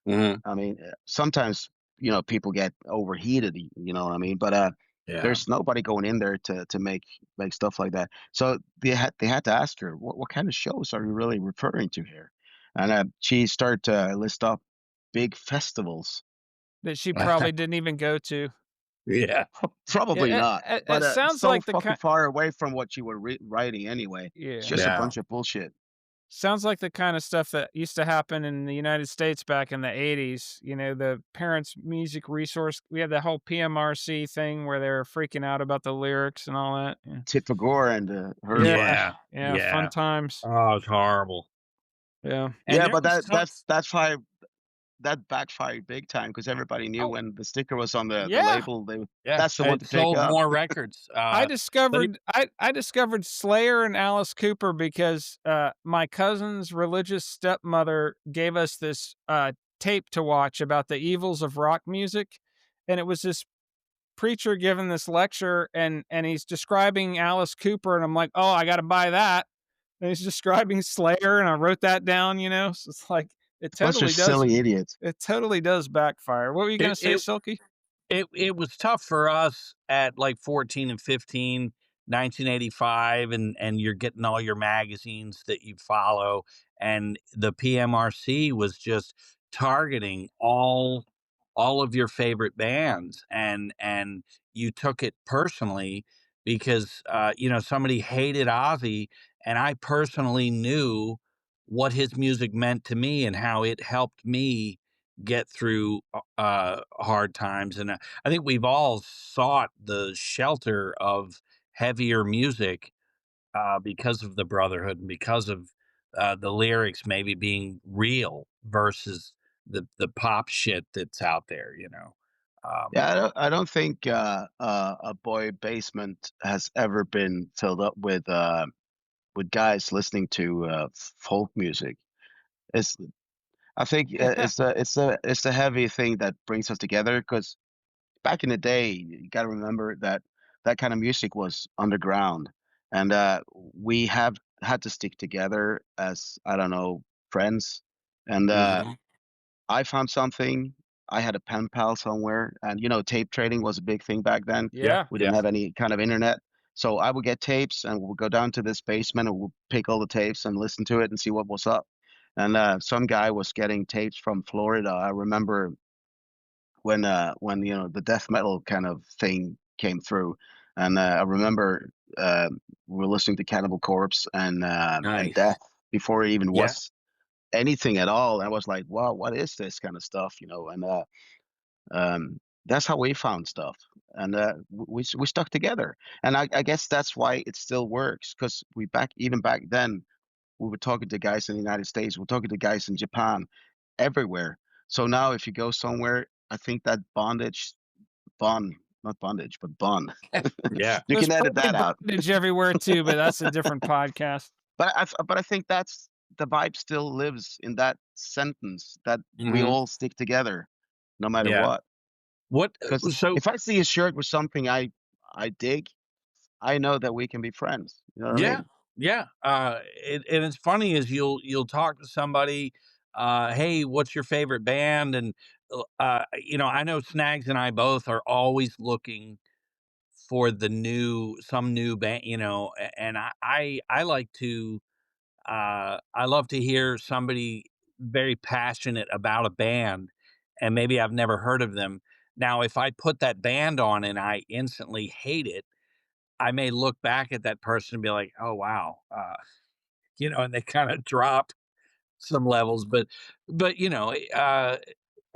mhm, I mean, sometimes, people get overheated, you know what I mean? But yeah. there's nobody going in there to make stuff like that. So they had to ask her, what kind of shows are you really referring to here? And she started to list up big festivals. That she probably didn't even go to. Yeah, Yeah, Probably not, it but sounds so like the fucking kind. far away from what you were writing anyway. It's Yeah. just a yeah, bunch of bullshit. Sounds like the kinda stuff that used to happen in the United States back in the '80s, the Parents Music Resource we had the whole PMRC thing where they were freaking out about the lyrics and all that, yeah. Tit for Gore and her Yeah, yeah, yeah, fun yeah. times. Oh, it's horrible. Yeah. And Yeah, there but was tough. that backfired big time because everybody knew Oh, when the sticker was on the yeah. label, Yeah, that's the one it to take sold up. more records. I But it, discovered I discovered Slayer and Alice Cooper because, my cousin's religious stepmother gave us this, tape to watch about the evils of rock music, and it was this preacher giving this lecture, and he's describing Alice Cooper, and I'm like, "Oh, I gotta buy that." And he's describing Slayer, and I wrote that down, so it's like, Bunch of silly idiots. it totally does backfire. What were you gonna it, say, it Silky? it was tough for us at like 14 and 15, 1985, and you're getting all your magazines that you follow, and the PMRC was just targeting all of your favorite bands, and you took it personally because somebody hated Ozzy, and I personally knew what his music meant to me and how it helped me get through hard times. And I think we've all sought the shelter of heavier music because of the brotherhood and because of the lyrics maybe being real versus the pop shit that's out there, you know? Um, Yeah, I don't think, a boy basement has ever been filled up with guys listening to, folk music. It's I think, it's a heavy thing that brings us together. Because back in the day, you gotta remember that that kind of music was underground, and, we have had to stick together as, I don't know, friends, and, mhm. I found something. I had a pen pal somewhere, and, tape trading was a big thing back then. Yeah, Yeah. We yeah. didn't have any kind of internet, so I would get tapes, and we'll go down to this basement, and we'll pick all the tapes and listen to it and see what was up, and, some guy was getting tapes from Florida. I remember when, the death metal kind of thing came through, and, I remember, we were listening to Cannibal Corpse and Nice. Death before it even Yeah. was anything at all. And I was like, "Wow, what is this kind of stuff?" And that's how we found stuff, and we stuck together. And I guess that's why it still works, because even back then we were talking to guys in the United States, we're talking to guys in Japan, everywhere. So now if you go somewhere, I think that bond, not bondage, but bond. Yeah. You There's can edit probably that out. bondage everywhere too, but that's a different podcast. But I think that's the vibe still lives in that sentence, that we Mhm. all stick together no matter Yeah. what. What Because so if I see a shirt with something I dig, I know that we can be friends. You know what I Yeah, mean? yeah, and it's funny is you'll talk to somebody, "Hey, what's your favorite band?" And, I know Snags and I both are always looking for some new band, and I like to, I love to hear somebody very passionate about a band, and maybe I've never heard of them. Now, if I put that band on and I instantly hate it, I may look back at that person and be like, "Oh, wow," and they kinda drop some levels, but,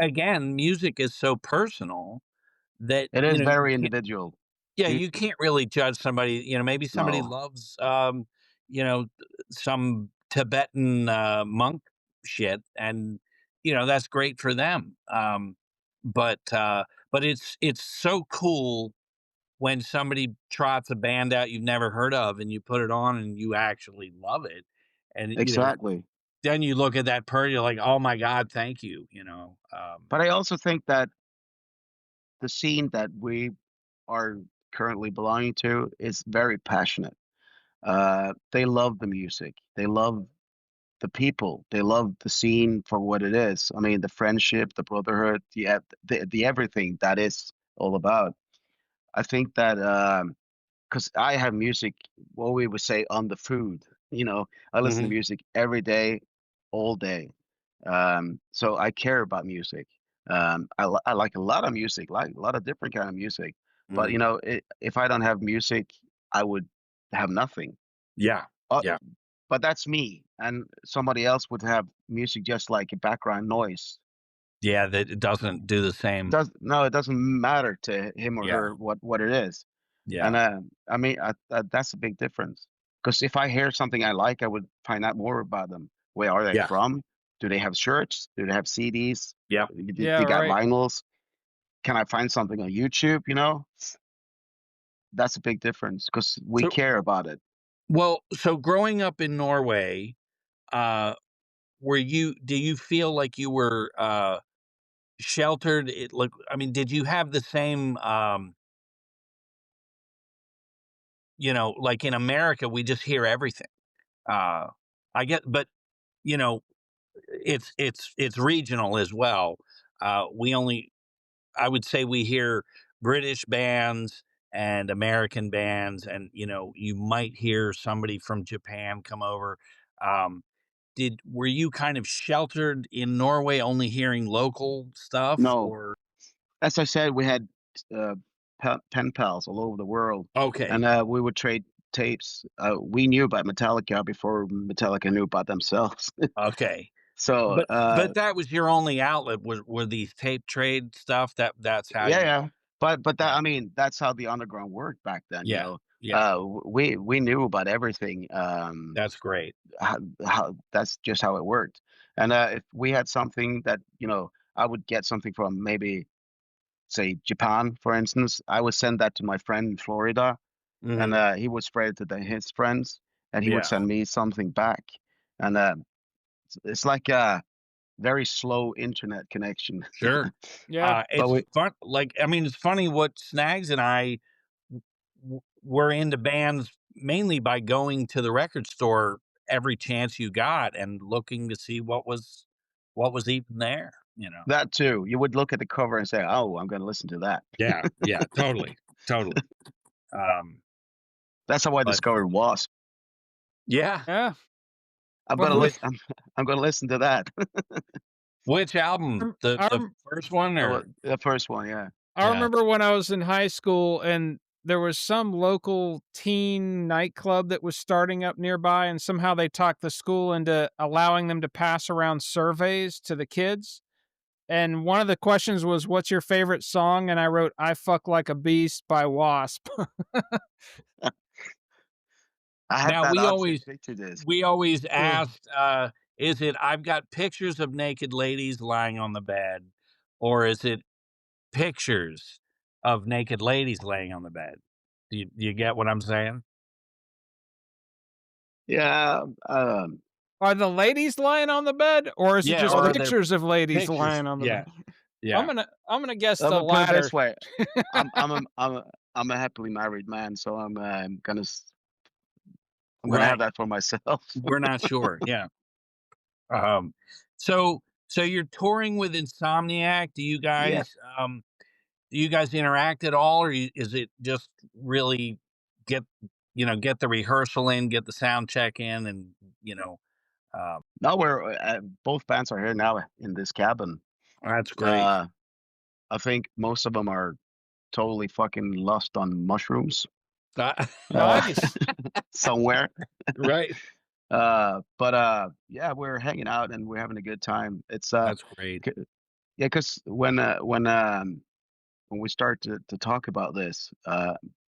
again, music is so personal that, It is you very can't individual. yeah, You you can't really judge somebody, maybe somebody No, loves, you know, some Tibetan, monk shit, and, that's great for them, but it's so cool when somebody trots a band out you've never heard of and you put it on and you actually love it, and, exactly. then you look at that person, you're like, "Oh my god, thank you," But I also think that the scene that we are currently belonging to is very passionate. They love the music. They love the people. They love the scene for what it is. I mean, the friendship, the brotherhood, the everything that is all about. I think that, 'cause I have music, what we would say, on the food, I listen to Mhm, music every day, all day. So I care about music. I like a lot of music, like a lot of different kind of music. But, mhm. if I don't have music, I would have nothing. Yeah, Uh, yeah. but that's me, and somebody else would have music just like a background noise. Yeah, that it doesn't do the same. Does No, it doesn't matter to him or Yeah, her what it is. And, yeah, I mean, that's a big difference. Because if I hear something I like, I would find out more about them. Where are they yeah, from? Do they have shirts? Do they have CDs? yep. Yeah, They got right. vinyls? Can I find something on YouTube, you know? That's a big difference because we So care about it. so growing up in Norway, uh, do you feel like you were, sheltered? I mean, did you have the same, like in America, we just hear everything. Uh, I get but, you know, it's regional as well. We only I would say we hear British bands and American bands, and you might hear somebody from Japan come over. Um, did Were you kind of sheltered in Norway, only hearing local stuff, No, or as I said, we had pen pals all over the world, and okay, we would trade tapes. We knew about Metallica before Metallica knew about themselves. okay, So, but that was your only outlet? Were these tape trade stuff? That's how yeah, you? yeah. But that Yeah, I mean, that's how the underground worked back then, you yeah, know. Yeah, We knew about everything. that's great. How that's just how it worked. And if we had something that I would get something from maybe say Japan, for instance, I would send that to my friend in Florida, and Mhm. he would spread it to his friends, and he would Yeah, send me something back. And it's like a very slow internet connection. sure. Yeah. But It's fun like, I mean, it's funny what Snags and I were into bands mainly by going to the record store every chance you got and looking to see what was even there, you know? that too, you would look at the cover and say, "Oh, I'm going to listen to that." Yeah, yeah, totally, totally. Um, That's how I but discovered Wasp. yeah, Yeah. I'm Well, gonna which listen. I'm gonna listen to that. which album? I The rem first one Oh, or the first one, yeah. I yeah. remember when I was in high school and there was some local teen nightclub that was starting up nearby, and somehow they talked the school into allowing them to pass around surveys to the kids. And one of the questions was, "What's your favorite song?" And I wrote, "I Fuck Like a Beast" by Wasp. I had Now that option. Picture this. we always Yeah. asked, is it I've got pictures of naked ladies lying on the bed, or is it pictures of naked ladies laying on the bed? Do you get what I'm saying? Yeah, Are the ladies lying on the bed, or is it Yeah, just or or are there pictures of ladies pictures? lying on the Yeah, bed? yeah, I'm gonna guess the but put it latter. this way, I'm a happily married man, so I'm gonna have right. that for myself. We're not sure. Yeah. Um, so you're touring with Insomniac. Yeah. Do you guys interact at all, or is it just really get get the rehearsal in, get the sound check in, and you know, um, No, we're both bands are here now in this cabin. that's great. Uh, I think most of them are totally fucking lost on mushrooms Uh, uh, Nice. somewhere. right, But yeah, we're hanging out and we're having a good time. It's that's great. c- yeah, because when we start to talk about this,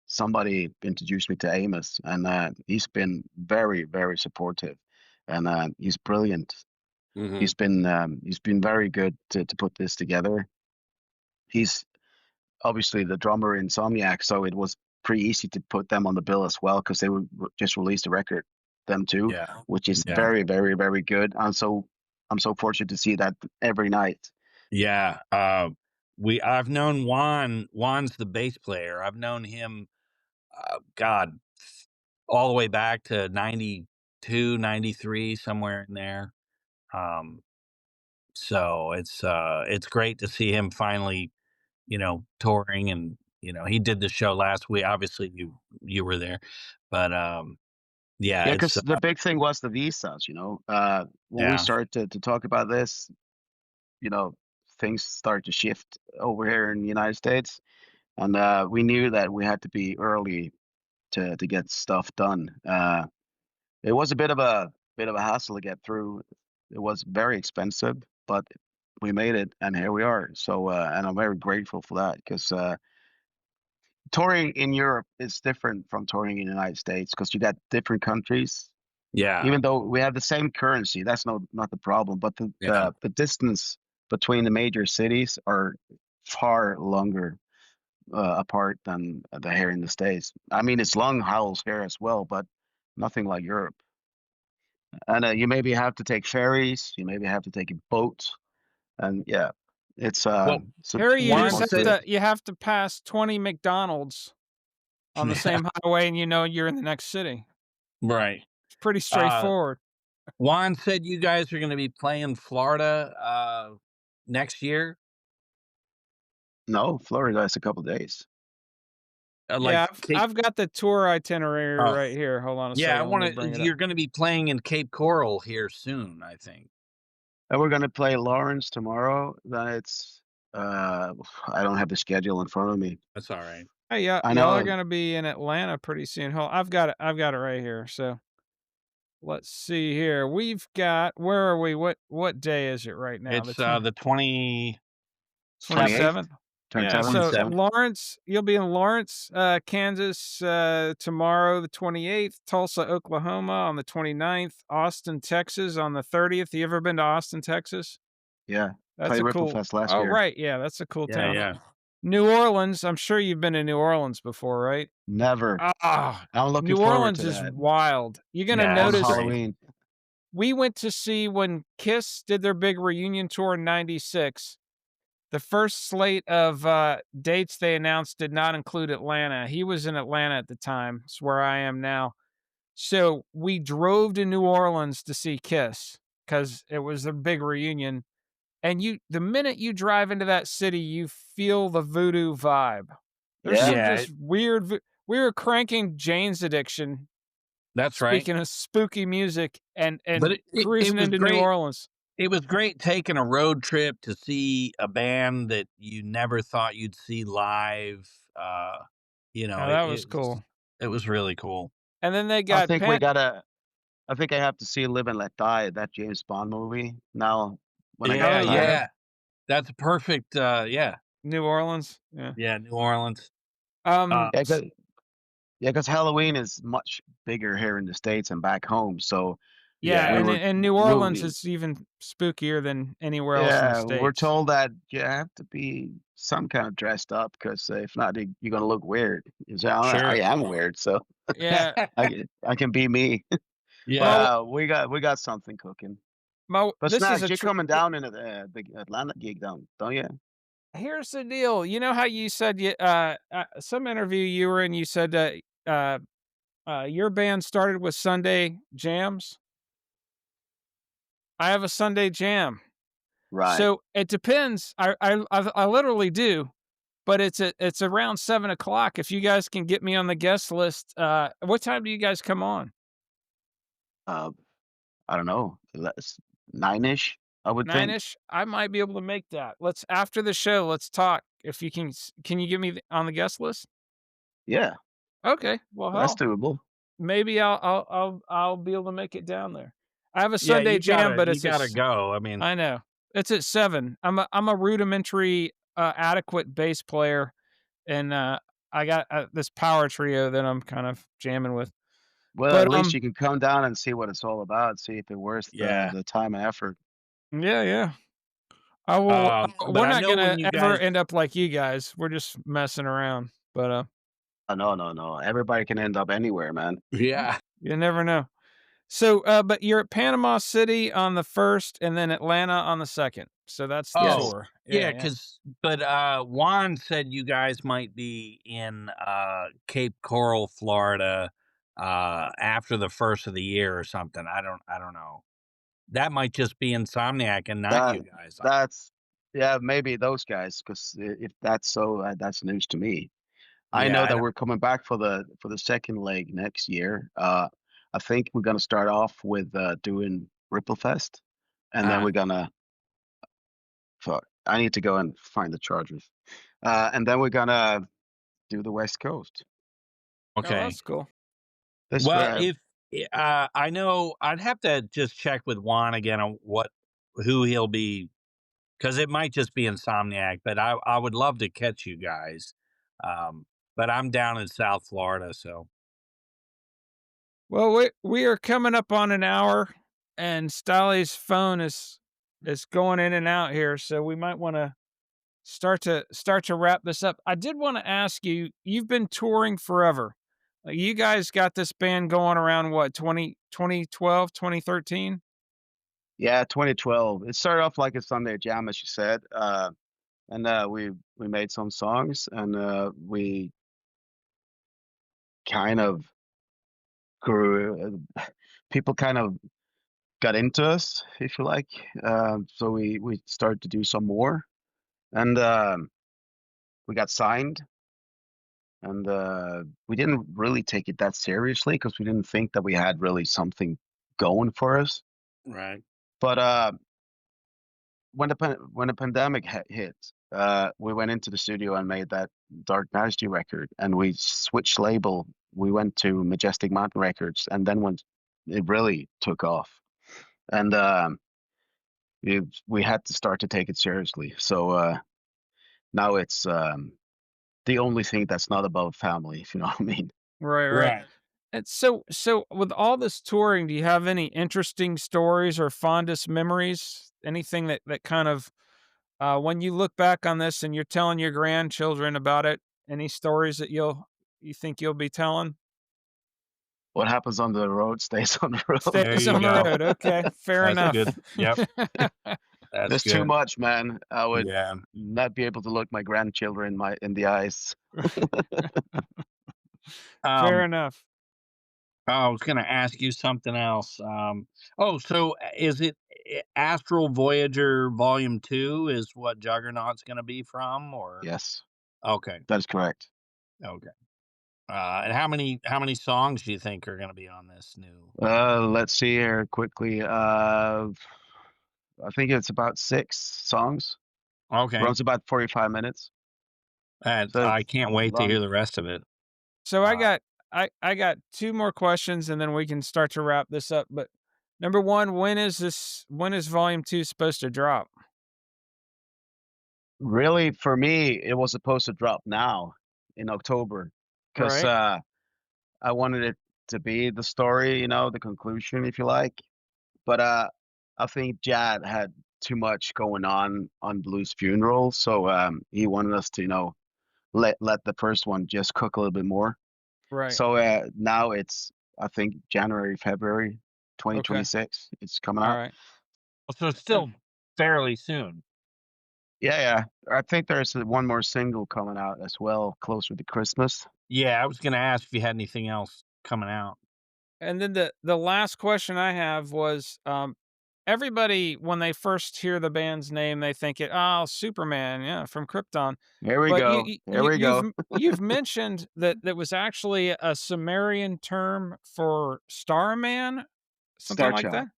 somebody introduced me to Amos, and he's been very, very supportive, and he's brilliant. Hmm. He's been very good to put this together. He's obviously the drummer in Insomniac, so it was pretty easy to put them on the bill as well because they would just released a record, them too, Yeah, which is yeah, very, very, very good. I'm so fortunate to see that every night. yeah. I've known Juan. Juan's the bass player. I've known him. God, all the way back to 92, 93, somewhere in there. Um, so it's great to see him finally, touring and he did the show last week. Obviously you were there. But yeah, Yeah, it's because the big thing was the visas. When we yeah. started to talk about this, you know, things started to shift over here in the United States, and we knew that we had to be early to get stuff done. It was a bit of a hassle to get through. It was very expensive, but we made it, and here we are. So, and I'm very grateful for that because touring in Europe is different from touring in the United States because you got different countries. Yeah. Even though we have the same currency, that's not the problem. But Yeah. the distance between the major cities are far longer apart than the here in the States. I mean, it's long hauls here as well, but nothing like Europe. And you maybe have to take ferries, you maybe have to take a boat, and yeah, Well, it's a Here you bit Juan just more have said free. to you have to pass 20 McDonald's on the yeah, same highway, and you know you're in the next city. right. It's pretty Uh straightforward. Juan said you guys are gonna be playing Florida next year. No, Florida is a couple days. Like Yeah, I've got the tour itinerary oh right here. Hold on a yeah, I second, let me wanna bring it up. you're gonna be playing in Cape Coral here soon, I think. And we're gonna play Lawrence tomorrow. Then it's uh, I don't have the schedule in front of me. That's all right. Hey, yeah, I y'all are know. gonna be in Atlanta pretty soon. Hold I've got it right here. So let's see here. We've got where are we? What day is it right now? The It's the 20 28th, 27th? Turn Yeah, seven, so 27th. seven. Lawrence, you'll be in Lawrence, Kansas, tomorrow, the 28th, Tulsa, Oklahoma on the 29th, Austin, Texas on the 30th. You ever been to Austin, Texas? Yeah, That's played a Ripple cool Fest last Oh, year. right, yeah, that's a cool Yeah, town. yeah. New Orleans, I'm sure you've been to New Orleans before, right? Never. Ah, I'm looking New forward Orleans to is that wild. You're gonna Yeah, on it's notice great. Halloween. we went to see when Kiss did their big reunion tour in '96. The first slate of, dates they announced did not include Atlanta. He was in Atlanta at the time. It's where I am now. So, we drove to New Orleans to see Kiss because it was their big reunion, and the minute you drive into that city, you feel the voodoo vibe. There's Yeah, some Yeah, just weird we were cranking Jane's Addiction, that's right. speaking of spooky music, But and it cruising was into New great. Orleans. It was great taking a road trip to see a band that you never thought you'd see live. You know, Oh, that was cool. it was really cool. And then they I got think we Pan gotta. I think I have to see Live and Let Die, that James Bond movie. Now, when I got Yeah, Oh, yeah. time. yeah. That's perfect. Yeah, New Orleans, yeah. yeah. New Orleans. Um, Yeah, s 'cause Halloween is much bigger here in the States and back home, so Yeah, Yeah, and New Orleans we is even spookier than anywhere else in the yeah, we're States. told that you have to be some kind of dressed up 'cause if not, you're gonna look weird. You say, I sure. am weird, so Yeah, I can be me." But, Yeah. well, we got something cooking. But this is Snags, a you're tr coming down into the Atlanta gig, don't you? here's the deal, you know how you said some interview you were in, you said that, uh, your band started with Sunday jams? I have a Sunday jam. Right. So, it depends. I literally do, but it's around 7 o'clock. If you guys can get me on the guest list, what time do you guys come on? Uh, I don't know, less 9-ish, I would think. 9-ish? I might be able to make that. Let's after the show, let's talk. If you can you get me on the guest list? Yeah, Okay. Well, that's hell, doable. maybe I'll be able to make it down there. I have a Yeah, Sunday jam, but you gotta go. I mean, I know. It's at 7. I'm a rudimentary, adequate bass player, and, I got, this power trio that I'm kind of jamming with. Well, at But, least you can come down and see what it's all about, see if it's worth the yeah. the time and effort. yeah, yeah. I will But we're I not know when gonna you ever guys, end up like you guys. We're just messing around, but, No, no, no, everybody can end up anywhere, man. yeah. you never know. So, but you're at Panama City on the 1st and then Atlanta on the 2nd. So that's the Yes. Oh, tour. Yeah, yeah, yeah. but, Juan said you guys might be in, Cape Coral, Florida, after the 1st of the year or something. I don't know. That might just be Insomniac and not That you guys. that's yeah, maybe those guys, 'cause if that's so, that's news to me. I Yeah, know I that don't. we're coming back for the second leg next year. I think we're gonna start off with, doing Ripple Fest, and then Ah, we're gonna fuck, I need to go and find the chargers. And then we're gonna do the West Coast. Oh, okay. that's cool. This, Well, if I know I'd have to just check with Juan again on who he'll be, because it might just be Insomniac, but I would love to catch you guys. Um, but I'm down in South Florida, so Well, we are coming up on an hour, and Stolly's phone is going in and out here, so we might wanna start to wrap this up. I did wanna ask you, you've been touring forever. You guys got this band going around what, 2012, 2013? yeah, 2012. It started off like a Sunday jam, as you said, and we made some songs, and we kind of grew. People kind of got into us, if you like. So we started to do some more, and we got signed, and we didn't really take it that seriously because we didn't think that we had really something going for us. right. But when the pandemic hit, we went into the studio and made that Dark Majesty record, and we switched label. We went to Majestic Mountain Records, and then when it really took off, and we had to start to take it seriously. So now it's the only thing that's not above family, if you know what I mean. Right, right. Right. And so with all this touring, do you have any interesting stories or fondest memories? Anything that kind of when you look back on this and you're telling your grandchildren about it, any stories that you think you'll be telling? What happens on the road stays on the road. There Stays you on the go. road. Okay, fair That's enough. good. Yep. That's There's too good. much, man. I would Yeah. not be able to look my grandchildren in the eyes. Fair Um, enough. I was gonna ask you something else. Oh, so is it Astral Voyager Volume 2 is what Juggernaut's gonna be from, or Yes, okay, that is correct. okay. And how many songs do you think are gonna be on this new? Let's see here quickly. I think it's about 6 songs. Okay, Runs about 45 minutes. and So I it's can't wait to hear long. the rest of it. So Uh, I got 2 more questions and then we can start to wrap this up, but number 1, when is volume 2 supposed to drop? Really, for me, it was supposed to drop now in October because Right, I wanted it to be the story, the conclusion, if you like. But I think Jad had too much going on Blue's funeral, so he wanted us to, let the first one just cook a little bit more. right. So now it's I think January, February Okay. 2026. It's coming out. Alright. so it's And still fairly soon. Yeah, yeah. I think there's one more single coming out as well, closer to Christmas. Yeah, I was gonna ask if you had anything else coming out. and then the last question I have was, everybody, when they first hear the band's name, they think "Oh, Superman, yeah, from Krypton." Here we But go. Here we go. you've mentioned that that was actually a Sumerian term for Starman, something Star like that? Child.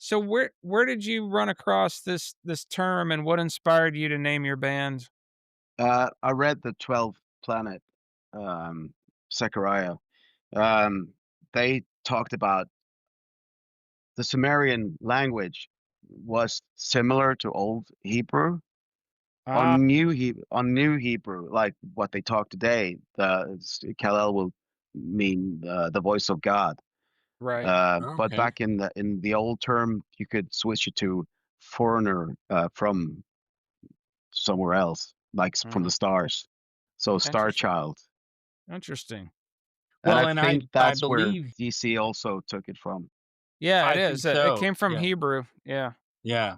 So where did you run across this term, and what inspired you to name your band? I read the 12th Planet, um, Zechariah. Um, they talked about the Sumerian language was similar to Old Hebrew. Ah, On New Hebrew, like what they talk today, Kal-El will mean the voice of God. right. But Okay. back in the old term, you could switch it to foreigner from somewhere else, like from Mhm. the stars. So Star Interesting, Child. interesting. And I Well, and I think I that's where believe DC also took it from. Yeah, it I think is. It so. came from Yeah. Hebrew. Yeah, Yeah.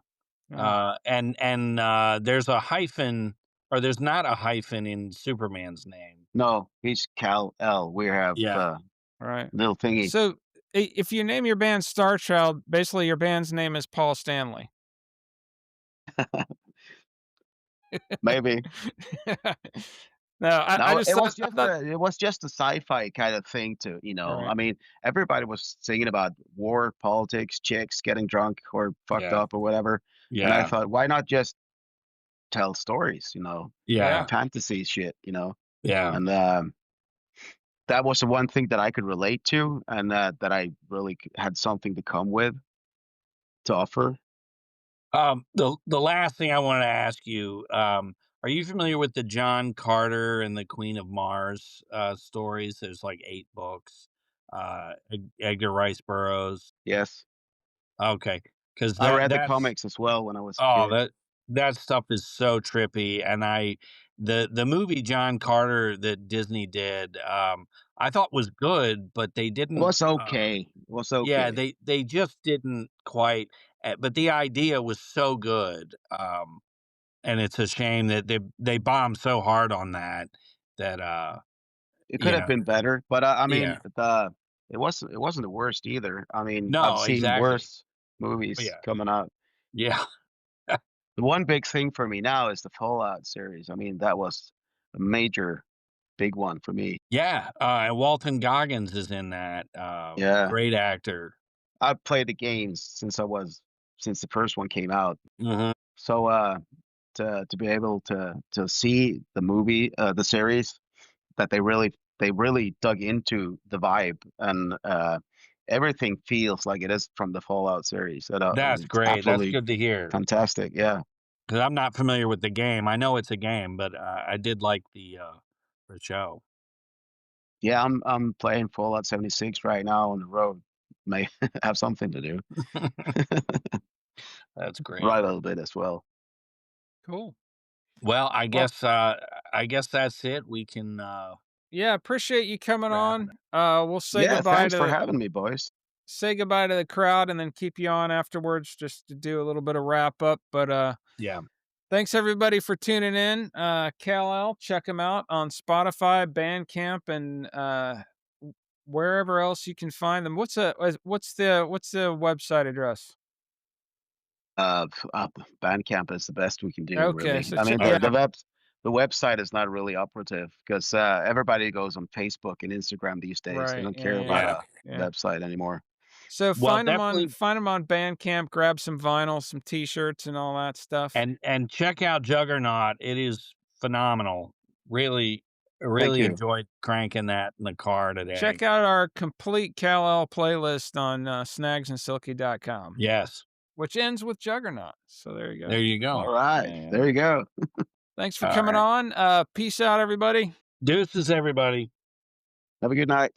yeah. There's a hyphen, or there's not a hyphen in Superman's name. No, he's Kal-El. We have Yeah. Right. little thingy. So, if you name your band Star Child, basically your band's name is Paul Stanley. Maybe. No, I No, just I thought it was just a sci-fi kind of thing to, I right. mean, everybody was singing about war, politics, chicks getting drunk or fucked Yeah. up or whatever. And I Yeah. thought, why not just tell stories, Yeah. Yeah. fantasy shit. Yeah. And that was the one thing that I could relate to, and that I really had something to come with to offer. The last thing I wanted to ask you, are you familiar with the John Carter and the Queen of Mars stories? There's like 8 books. Edgar Rice Burroughs. Yes, Okay, because I read the that's comics as well when I was a oh kid. that stuff is so trippy, and the movie John Carter that Disney did, I thought was good, but they It didn't. was okay. It was Yeah, okay. they just didn't quite. But the idea was so good, and it's a shame that they bombed so hard on that that It could you have know been better, but I mean, yeah, it wasn't the worst either. I mean, I've no, seen exactly, worse movies yeah, coming out. yeah, The one big thing for me now is the Fallout series. I mean, that was a major big one for me. yeah. And Walton Goggins is in that. Yeah. Great actor. I've played the games since the first one came out. Hmm. So to be able to see the movie, the series, that they really dug into the vibe, and everything feels like it is from the Fallout series. That's It's great. That's absolutely good to hear. fantastic. Yeah. 'Cause I'm not familiar with the game. I know it's a game, but, I did like the show. Yeah, I'm playing Fallout 76 right now on the road. May have something to do. That's great. Write a little bit as well. Cool. Well, Well, I guess that's it. We can, yeah, appreciate you coming wrap on. it. We'll say Yeah, goodbye thanks to for having me, boys. the crowd and then keep you on afterwards just to do a little bit of wrap up. But Yeah. thanks everybody for tuning in. Kal-El, check him out on Spotify, Bandcamp, and wherever else you can find them. What's the website address? Bandcamp is the best we can do, Okay, really. so I mean, All right. the website is not really operative because everybody goes on Facebook and Instagram these days. They right, don't yeah, care yeah, about Yeah. yeah, a yeah. website anymore. So Well, find them definitely on Bandcamp, grab some vinyl, some T-shirts, and all that stuff. and check out Juggernaut. It is phenomenal. Really Thank really you. enjoyed cranking that in the car today. Check out our complete Kal-El playlist on snagsandsilky.com, Yes. which ends with Juggernaut. So there you There go. you All go. right. Yeah, yeah. There you go. Thanks for All coming right. on. Peace out, everybody. Deuces, everybody. Have a good night.